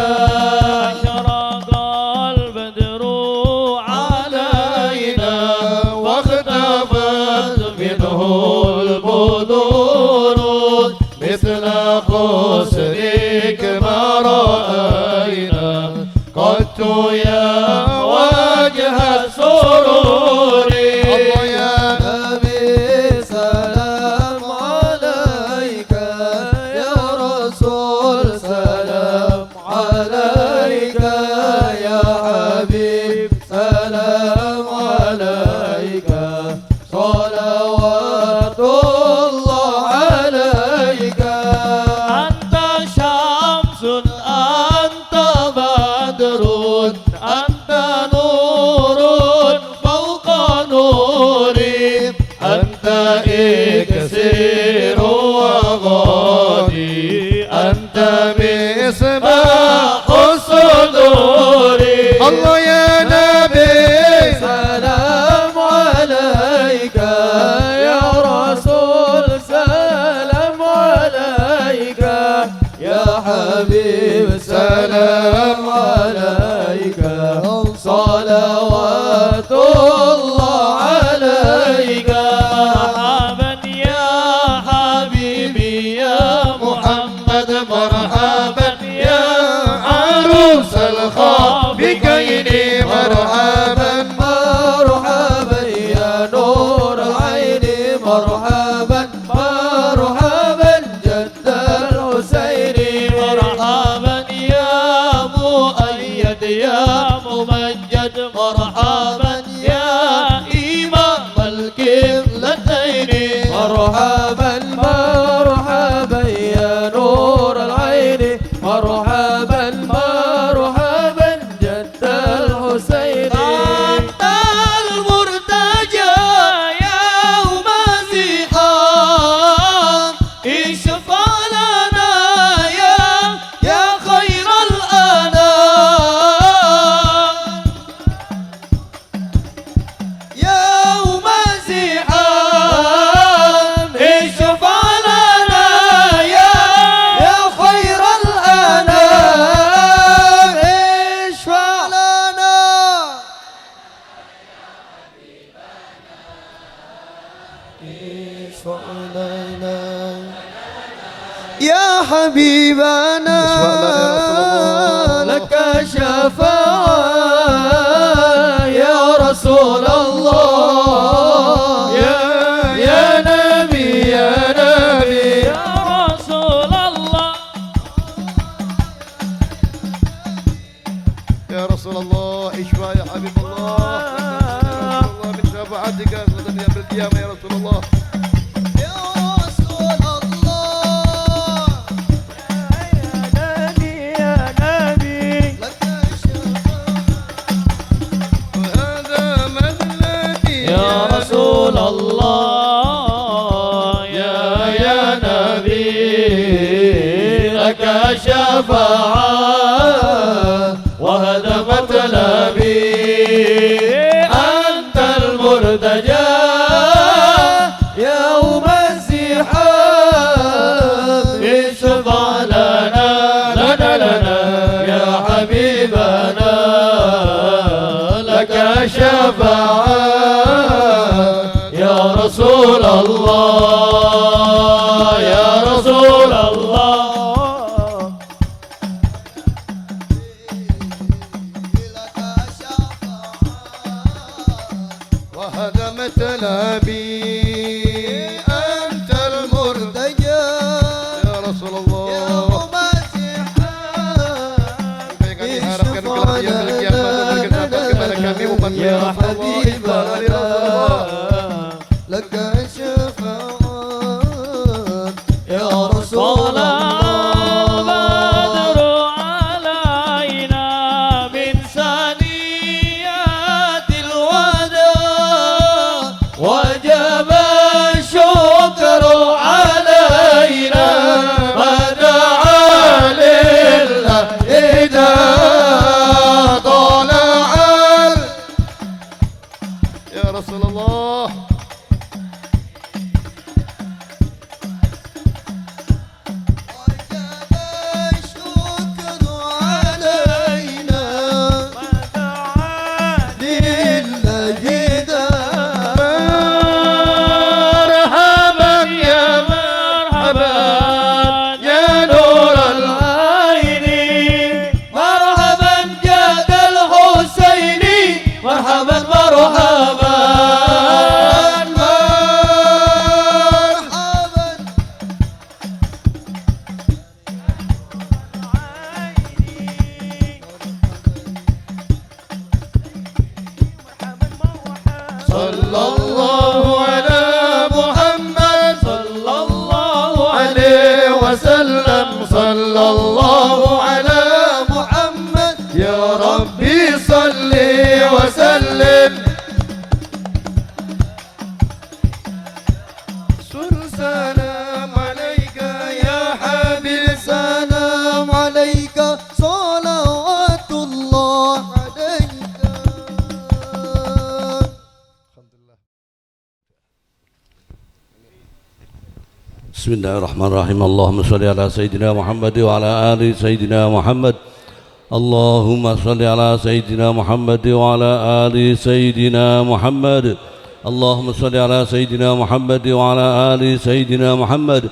شرق البدر علينا واختفت منه البدور مثل قصرك ما رأينا قدت يا وجه السرور الله يا نبي سلام عليك يا رسول سلام عليك يا حبيب سلام عليك صلوات الله عليك أنت شمس أنت بدر أنت نور فوق نوري أنت إكسير وغادي أنت مصباح الصدور الله يا نبي سلام عليك يا رسول سلام عليك يا حبيب سلام عليك صلوات الله عليك مرحبا يا حبيبي يا محمد مرحبا يا عروس الخافقين مرحبا مرحبا يا نور العين مرحبا مرحبا جد الحسين مرحبا يا مؤيد يا ممجد مرحبا يا إمام القبلتين مرحبا مرحبا يا نور العين مرحبا مرحبا جد الحسين أنت المرتجى يوم زحام اشفع لنا يا خير الأنام يوم زحام اشفع لنا يا خير الأنام رسول الله اشفى يا حبيب الله يا رسول الله من شفاعتك غدا يوم القيامة يا رسول الله يا رسول الله يا نبي لك وهذا مذلتي يا رسول الله يا نبي لك شفاعة وهدى مطلبي أنت المرتجى يوم الزحام اشفع لنا يا حبيبنا لك شفاعة يا رسول الله يا رسول الله وهدمت لابي أنت المرتجى يا رسول الله يا حبيبنا لك شفاعة يا رسول الله بدر علينا من ثنيات الوداع وجب الشكر علينا ما دعا لله إذا طلع يا رسول الله الشكر علينا للجدا مرحبا يا مرحبا يا نور العين مرحبا جاد الحسين مرحبا مرحبا صلى الله على محمد صلى الله عليه وسلم صلى الله على محمد يا ربي صل وسلم سلام عليك يا حبيب سلام عليك صلوات الله عليك بسم الله الرحمن الرحيم اللهم صل على سيدنا محمد وعلى آل سيدنا محمد اللهم صل على سيدنا محمد وعلى آل سيدنا محمد اللهم صل على سيدنا محمد وعلى آل سيدنا محمد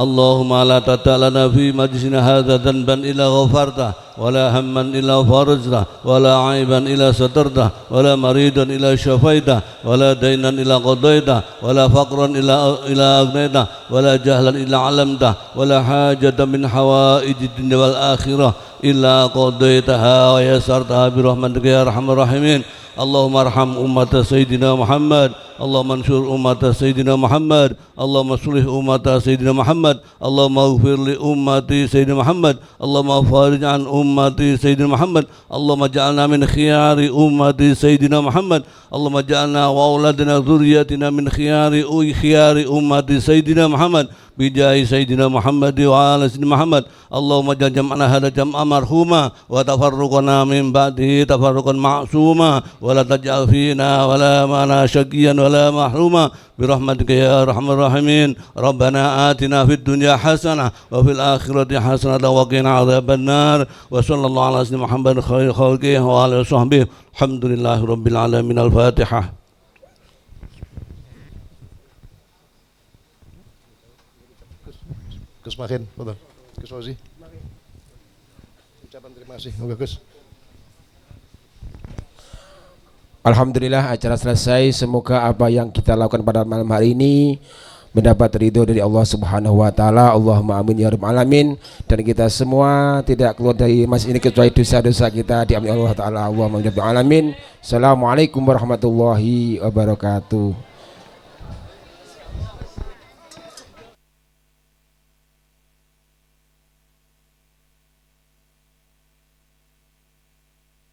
اللهم لا تدع لنا في مجلسنا هذا ذنبا إلا غفرته ولا هما إلا فرجته ولا عيبا إلا سترته ولا مريضا إلا شفيته ولا دينا إلا قضيته ولا فقرا إلا أغنيته ولا جهلا إلا علمته ولا حاجة من حوائج الدنيا والآخرة إلا قضيتها ويسرتها برحمتك يا أرحم الراحمين اللهم ارحم أمة سيدنا محمد اللهم انصر أمة سيدنا محمد اللهم اصلح أمة سيدنا محمد اللهم اغفر لأمة سيدنا محمد اللهم فارج عن أمة سيدنا محمد اللهم اجعلنا من خيار أمة سيدنا محمد اللهم اجعلنا وأولادنا ذريتنا من خيار أمة سيدنا محمد بجاه سيدنا محمد وعلى سيدنا محمد اللهم اجعل جمعنا هذا جمعا مرحوما وتفرقنا من بعده تفرقا معصوما ولا تجعل فينا ولا معنا شقيا ولا محروما برحمتك يا أرحم الراحمين ربنا آتنا في الدنيا حسنة وفي الآخرة حسنة وقنا عذاب النار وصلى الله على سيدنا محمد خير خلقه وعلى صحبه الحمد لله رب العالمين الفاتحة. Gus Makin, betul. Gus Fauzi. Ucapan terima kasih, moga Gus. Alhamdulillah acara selesai. Semoga apa yang kita lakukan pada malam hari ini mendapat ridho dari Allah Subhanahu wa taala. Allahumma amin ya rabbal alamin. Dan kita semua tidak keluar dari masjid ini kecuali dosa-dosa kita diampuni Allah taala. Allahumma amin ya rabbal alamin. Assalamualaikum warahmatullahi wabarakatuh.